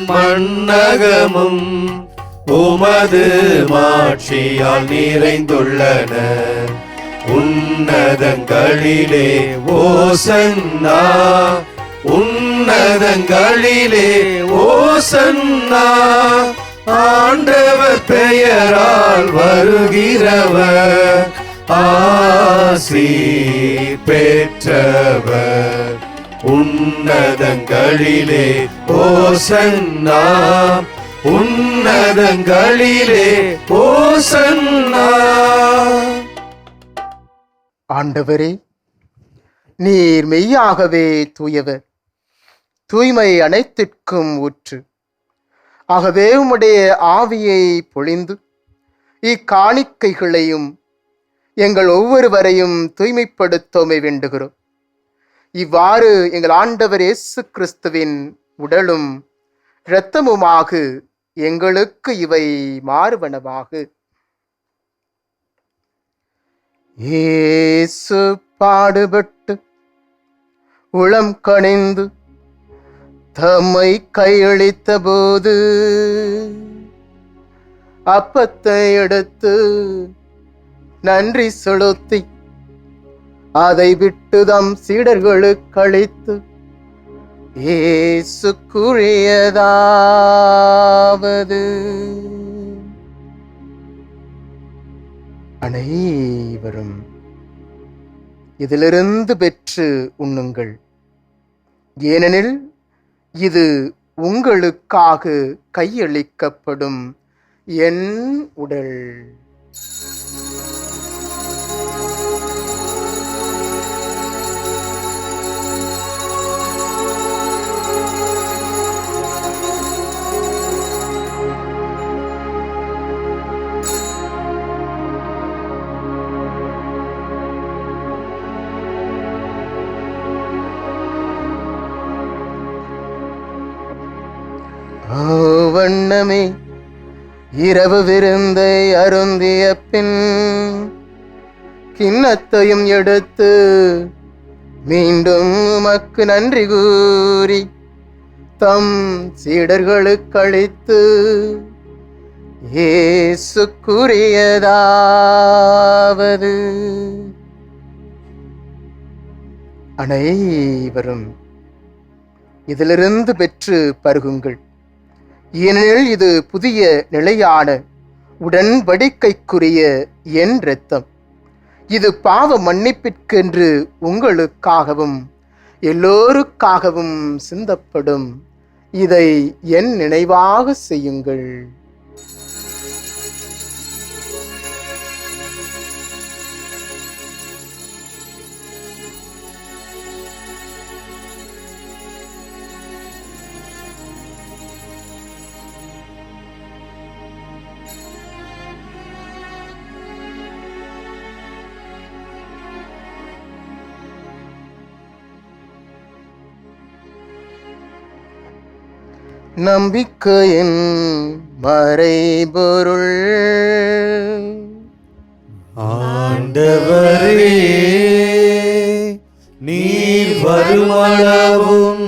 மண்ணகமும் உமது மாட்சியால் நிறைந்துள்ளன. உன்னதங்களிலே ஓசன்னா, உன்னதங்களிலே ஓசன்னா. ஆண்டவர் பெயரால் வருகிறவர் ஆசீர் பெற்றவர். உன்னதங்களிலே ஓசன்னா, உன்னதங்களிலே ஓசன்னா. ஆண்டவரே, நீர் மெய்யாகவே தூயவர். தூய்மை அனைத்திற்கும் ஊற்று. ஆகவே உம்முடைய ஆவியை பொழிந்து இக்காணிக்கைகளையும் எங்கள் ஒவ்வொருவரையும் தூய்மைப்படுத்தோமை வேண்டுகிறோம். இவ்வாறு எங்கள் ஆண்டவர் இயேசு கிறிஸ்துவின் உடலும் இரத்தமுமாக எங்களுக்கு இவை மாறுவனவாக. இயேசு பாடுபட்டு உளம் கனிந்து தம்மை கையளித்த போது அப்பத்தை எடுத்து நன்றி செலுத்தி அதை விட்டு தம் சீடர்களுக்கு அளித்து இயேசு கூறியதாவது, அனைவரும் இதிலிருந்து பெற்று உண்ணுங்கள், ஏனெனில் இது உங்களுக்காக கையளிக்கப்படும் என் உடல். வண்ணமே இரவு விருந்தை அருந்திய பின் கிண்ணத்தையும் எடுத்து மீண்டும் உமக்கு நன்றி கூறி தம் சீடர்களுக்கு அளித்து இயேசு கூறியதாவது, அனைவரும் இதிலிருந்து பெற்று பருகுங்கள், ஏனெனில் இது புதிய நிலையான உடன்படிக்கைக்குரிய என் இரத்தம். இது பாவ மன்னிப்பிற்கென்று உங்களுக்காகவும் எல்லோருக்காகவும் சிந்தப்படும். இதை என் நினைவாக செய்யுங்கள். நம்பிக்கையின் மறைபொருள். ஆண்டவரே, நீர் வருமளவும்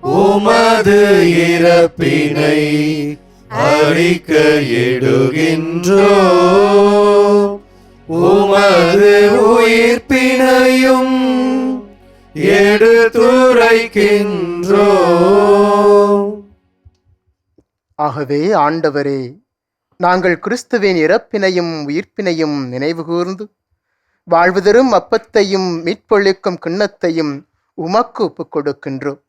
உமது இறப்பினை அறிக்கையிடுகின்றோ, உமது உயிர்ப்பினையும் எடுத்துரைக்கின்றோ. ஆகவே ஆண்டவரே, நாங்கள் கிறிஸ்துவின் இறப்பினையும் உயிர்ப்பினையும் நினைவு கூர்ந்து வாழ்வு தரும் அப்பத்தையும் மீட்பொழிக்கும் கிண்ணத்தையும் உமக்கு ஒப்புக் கொடுக்கின்றோம்.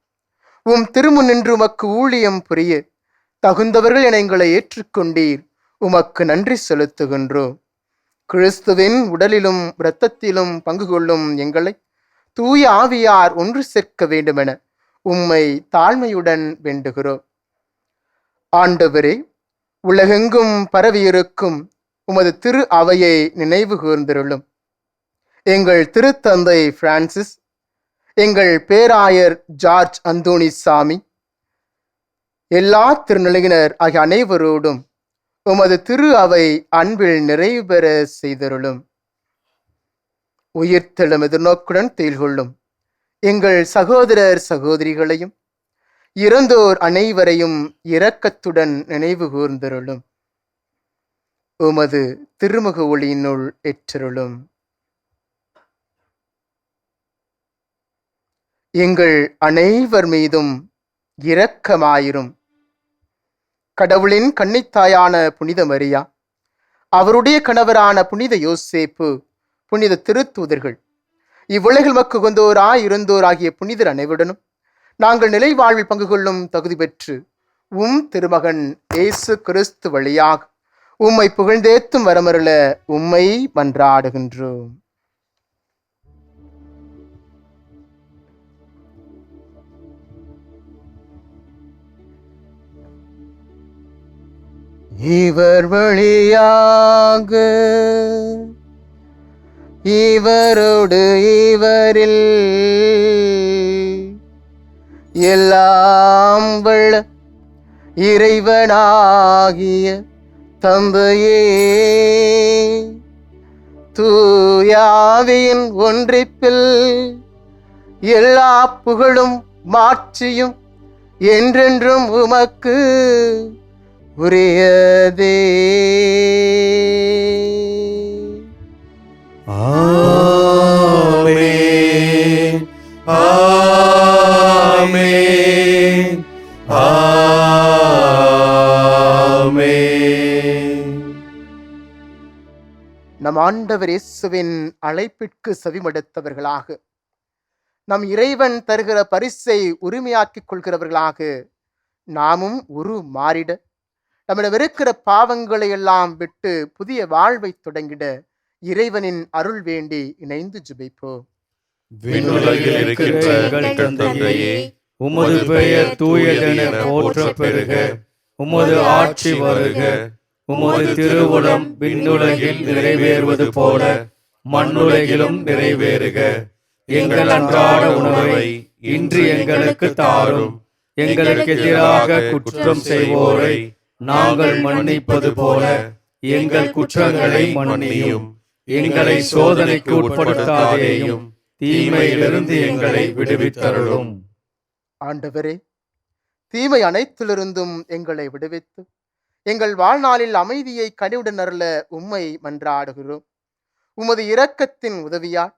உம் திருமுன்னின்று உமக்கு ஊழியம் புரிய தகுந்தவர்கள் என எங்களை ஏற்றுக்கொண்டீர். உமக்கு நன்றி செலுத்துகின்றோம். கிறிஸ்துவின் உடலிலும் இரத்தத்திலும் பங்கு கொள்ளும் எங்களை தூய ஆவியார் ஒன்று சேர்க்க வேண்டுமென உம்மை தாழ்மையுடன் வேண்டுகிறோம். ஆண்டவரே, உலகெங்கும் பரவியிருக்கும் உமது திரு அவையை நினைவு கூர்ந்திருளும். எங்கள் திருத்தந்தை பிரான்சிஸ், எங்கள் பேராயர் ஜார்ஜ் அந்தோணிசாமி, எல்லா திருநிலையினர் ஆகிய அனைவரோடும் உமது திரு அவை அன்பில் நிறைவு பெற செய்தருளும். உயிர்த்தெழும் எதிர்நோக்குடன் தேள்கொள்ளும் எங்கள் சகோதரர் சகோதரிகளையும் இறந்தோர் அனைவரையும் இரக்கத்துடன் நினைவு கூர்ந்தருளும். உமது திருமுக ஒளியினுள் ஏற்றருளும். எங்கள் அனைவர் மீதும் இரக்கமாயிரும். கடவுளின் கன்னித்தாயான புனித மரியா, அவருடைய கணவரான புனித யோசேப்பு, புனித திருத்தூதர்கள், இவ்வுலகில் மக்கு கொண்டோராய் இருந்தோர் ஆகிய புனிதர் அனைவருடனும் நாங்கள் நிலை வாழ்வில் பங்கு கொள்ளும் தகுதி பெற்று உம் திருமகன் இயேசு கிறிஸ்து வழியாக உம்மை புகழ்ந்தேத்தும் வரமருள உம்மை மன்றாடுகின்றோம். இவர் வழியாக இவரோடு இவரில் எல்லாம் வல்ல இறைவனாகிய தந்தையே, தூயாவியின் ஒன்றிப்பில் எல்லா புகழும் மாட்சியும் என்றென்றும் உமக்கு உரியதே. ஆமென், ஆமென், ஆமென். நம் ஆண்டவர் இயேசுவின் அழைப்பிற்கு செவிமடுத்தவர்களாக, நம் இறைவன் தருகிற பரிசை உரிமையாக்கிக் கொள்கிறவர்களாக நாமும் மாறிட, நம்மிடம் இருக்கிற பாவங்களை எல்லாம் விட்டு புதிய வாழ்வை தொடங்கிட இறைவனின் அருள் வேண்டி இணைந்து ஜெபிப்போம். விண்ணுலகில் இருக்கின்ற எங்கள் தந்தையே, உமது பெயர் தூயதென போற்றப் பெறுக. உமது ஆட்சி வருக. உமது திருவுளம் விண்ணுலகில் நிறைவேறுவது போல மண்ணுலகிலும் நிறைவேறுக. எங்கள் அன்றாட உணவை இன்று எங்களுக்கு தாரும். எங்களுக்கு எதிராக குற்றம் செய்வோரை நாங்கள் மன்னிப்பது போல எங்கள் குற்றங்களை மன்னியும். எங்களை சோதனைக்கு உட்படுத்தாதேயும், தீமையிலிருந்து எங்களை விடுவித்தருளும். ஆண்டவரே, தீமை அனைத்திலிருந்தும் எங்களை விடுவித்து எங்கள் வாழ்நாளில் அமைதியை கனிவுடன் அருள உம்மை மன்றாடுகிறோம். உமது இரக்கத்தின் உதவியால்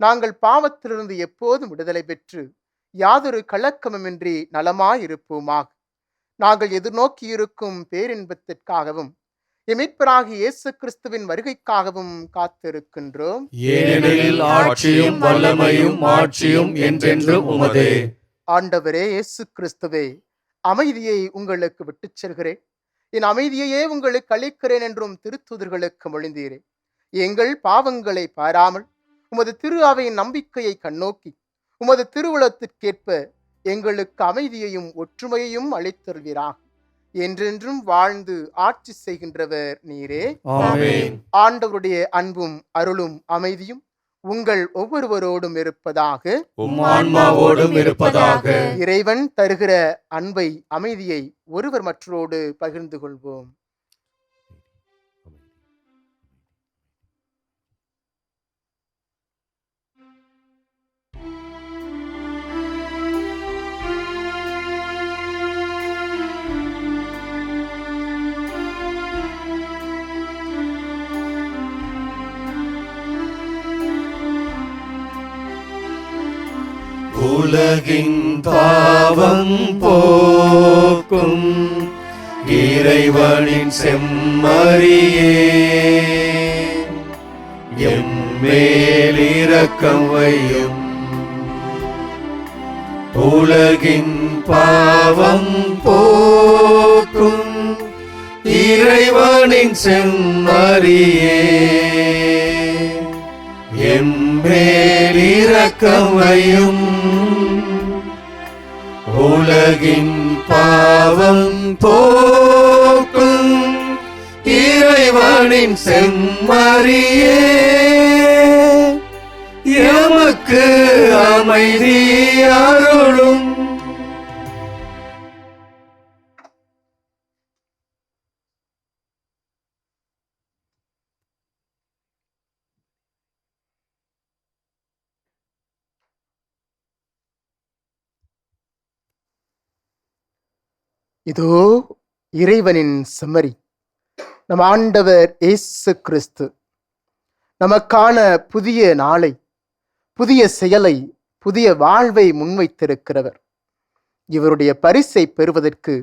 நாங்கள் பாவத்திலிருந்து எப்போதும் விடுதலை பெற்று யாதொரு கலக்கமுமின்றி நலமாயிருப்போமாக. நாங்கள் எதிர்நோக்கியிருக்கும் பேரின்பத்திற்காகவும் மீட்பராகிய இயேசு கிறிஸ்துவின் வருகைக்காகவும் காத்திருக்கின்றோம். ஏனெனில் ஆட்சியும் வல்லமையும் மாட்சியும் என்றென்றும் உமதே. ஆண்டவரே இயேசு கிறிஸ்துவே, அமைதியை உங்களுக்கு விட்டுச் செல்கிறேன், என் அமைதியையே உங்களுக்கு அளிக்கிறேன் என்றும் திருத்தூதர்களுக்கு மொழிந்தீரே. எங்கள் பாவங்களை பாராமல் உமது திரு அவையின் நம்பிக்கையை கண்ணோக்கி உமது திருவுளத்திற்கேற்ப எங்களுக்கு அமைதியையும் ஒற்றுமையையும் அளித்தருள்வீராக. என்றென்றும் வாழ்ந்து ஆட்சி செய்கின்றவர் நீரே. ஆமென். ஆண்டவருடைய அன்பும் அருளும் அமைதியும் உங்கள் ஒவ்வொருவரோடும் இருப்பதாக. உம் ஆன்மாவோடும் இருப்பதாக. இறைவன் தருகிற அன்பை, அமைதியை ஒருவர் மற்றோடு பகிர்ந்து கொள்வோம். உலகின் பாவம் போக்கும் இறைவனின் செம்மறியே, எம்மேல் இரக்கம் வையும். உலகின் பாவம் போக்கும் இறைவனின் செம்மறியே, எம்மேல் இரக்கம் வையும். உலகின் பாவம் போக்கும் இறைவனின் செம்மறியே, எமக்கு அமைதி அருளும். இதோ இறைவனின் செம்மறி, நம் ஆண்டவர் இயேசு கிறிஸ்து நமக்கான புதிய நாளை, புதிய செயலை, புதிய வாழ்வை முன்வைத்திருக்கிறவர். இவருடைய பரிசை பெறுவதற்கு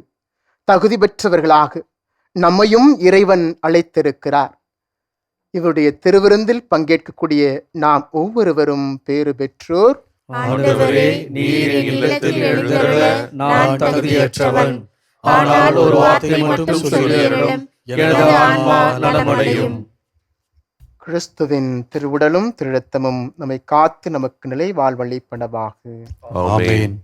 தகுதி பெற்றவர்களாக நம்மையும் இறைவன் அழைத்திருக்கிறார். இவருடைய திருவிருந்தில் பங்கேற்கக்கூடிய நாம் ஒவ்வொருவரும் பேறு பெற்றோர். ஆண்டவரே, நீர் என் இல்லத்தில் எழுந்தருள நான் தகுதியற்றவன். ஆனால் ஒரு வார்த்தை மட்டும் சொல்லியருளும், எனது ஆன்மா நலமடையும். கிறிஸ்துவின் திருவுடலும் திருரத்தமும் நம்மை காத்து நமக்கு நிலை வாழ்வழிப்பனவாக. ஆமென்.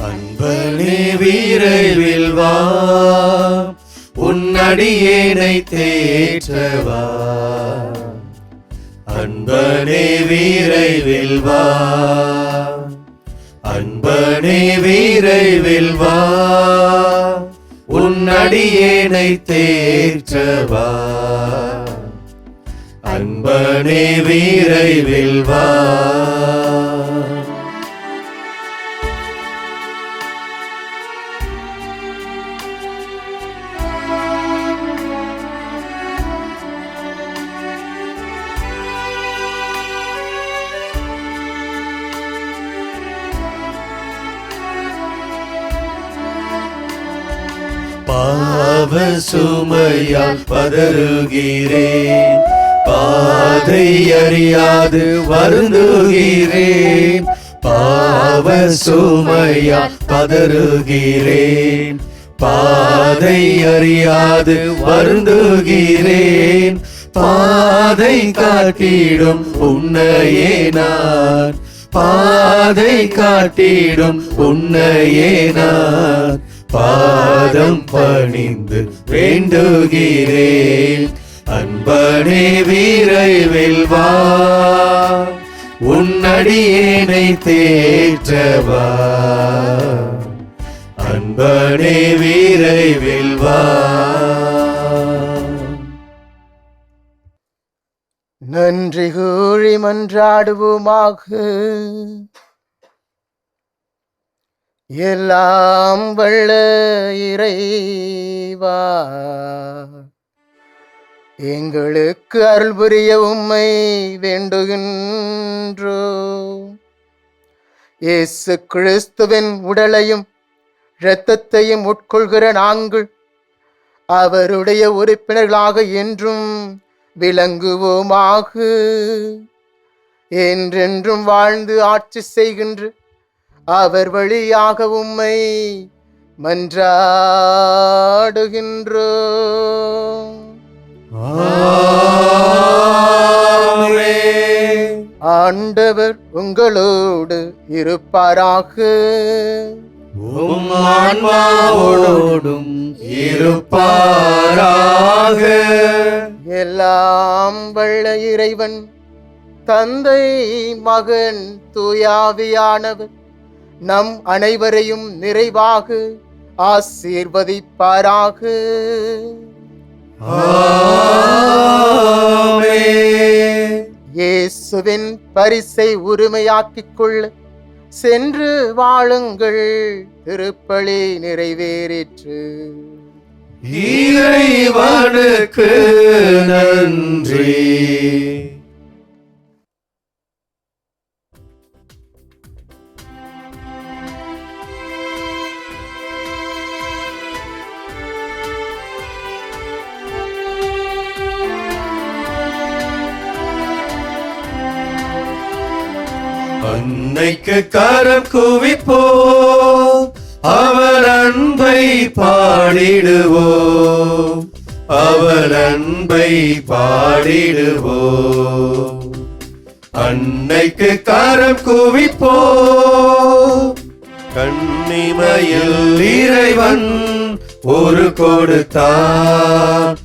அன்பனே விரைவில் வா, உன்னடியேனை தேற்றவா. அன்பனே விரைவில் வா, அன்பனே விரைவில் வா, உன்னடியேனை தேற்றவா. அன்பனே விரைவில் வா. பாவ சுமையால் பதறுகிறேன், பாதை அறியாது வருந்துகிறேன். பாவ சுமையால் பதறுகிறேன், பாதை அறியாது வருந்துகிறேன். பாதை காட்டிடும் உன்னையே நான், பாதை காட்டிடும் உன்னையே நான் பாதம் பணிந்து வேண்டுகிறேன். அன்பனே விரைவில் வா, உன்னடியேனை தேற்றவா. அன்பனே விரைவில் வா. நன்றி கூறி மன்றாடுவோமாக. எல்லாம் வல்ல இறைவா, எங்களுக்கு அருள் புரிய உம்மை வேண்டுகின்றோம். இயேசு கிறிஸ்துவின் உடலையும் இரத்தத்தையும் உட்கொள்கிற நாங்கள் அவருடைய உறுப்பினர்களாக என்றும் விளங்குவோமாக. என்றென்றும் வாழ்ந்து ஆட்சி செய்கின்ற அவர் வழியாக உம்மை மன்றாடுகின்றோம். ஆமென். ஆண்டவர் உங்களோடு இருப்பாராக. உம் ஆன்மாவோடும் இருப்பாராக. எல்லாம் வல்ல இறைவன் தந்தை மகன் தூயாவியானவர் நம் அனைவரையும் நிறைவாக ஆசீர்வதிப்பாராக. ஆமென். இயேசுவின் பரிசை உரிமையாக்கிக் கொள்ள சென்று வாழுங்கள். திருப்பலி நிறைவேறிற்று. இறைவனுக்கு நன்றி. அன்னைக்கு கரம் குவிப்போம், அவர் அன்பை பாடிடுவோம், அவர் அன்பை பாடிடுவோம். அன்னைக்கு கரம் குவிப்போம், கன்னிமையில் இறைவன் ஒரு கொடுத்தான்,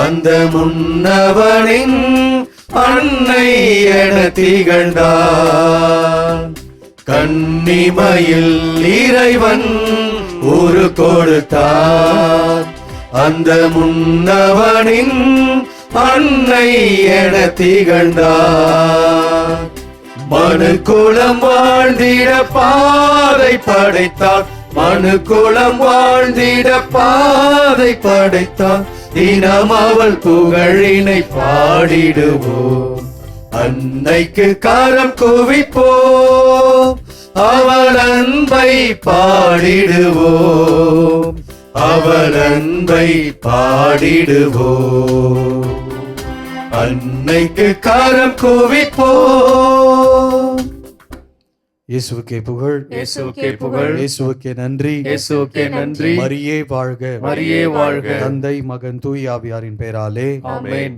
அந்த முன்னவனின் அன்னை என திகழ்ந்தான். கன்னிமையில் இறைவன் ஒரு கொடுத்தான், அந்த முன்னவனின் அன்னை என திகழ்ந்தான். மனு குலம் வாழ்ந்திட பாதை படைத்தான், மனு குலம் வாழ்ந்திட பாதை படைத்தான். தினம் அவள் புகழினை பாடிடுவோம், அன்னைக்கு கரம் குவிப்போம், அவள் அன்பை பாடிடுவோம், அவள் அன்பை பாடிடுவோம். அன்னைக்கு கரம் குவிப்போம். இயேசுவுக்கே புகழ், இயேசுவுக்கே புகழ், இயேசுவுக்கே நன்றி, இயேசுவுக்கே நன்றி. மரியே வாழ்க, மரியே வாழ்க. தந்தை மகன் தூய் ஆவியாரின் பெயராலே ஆமென்.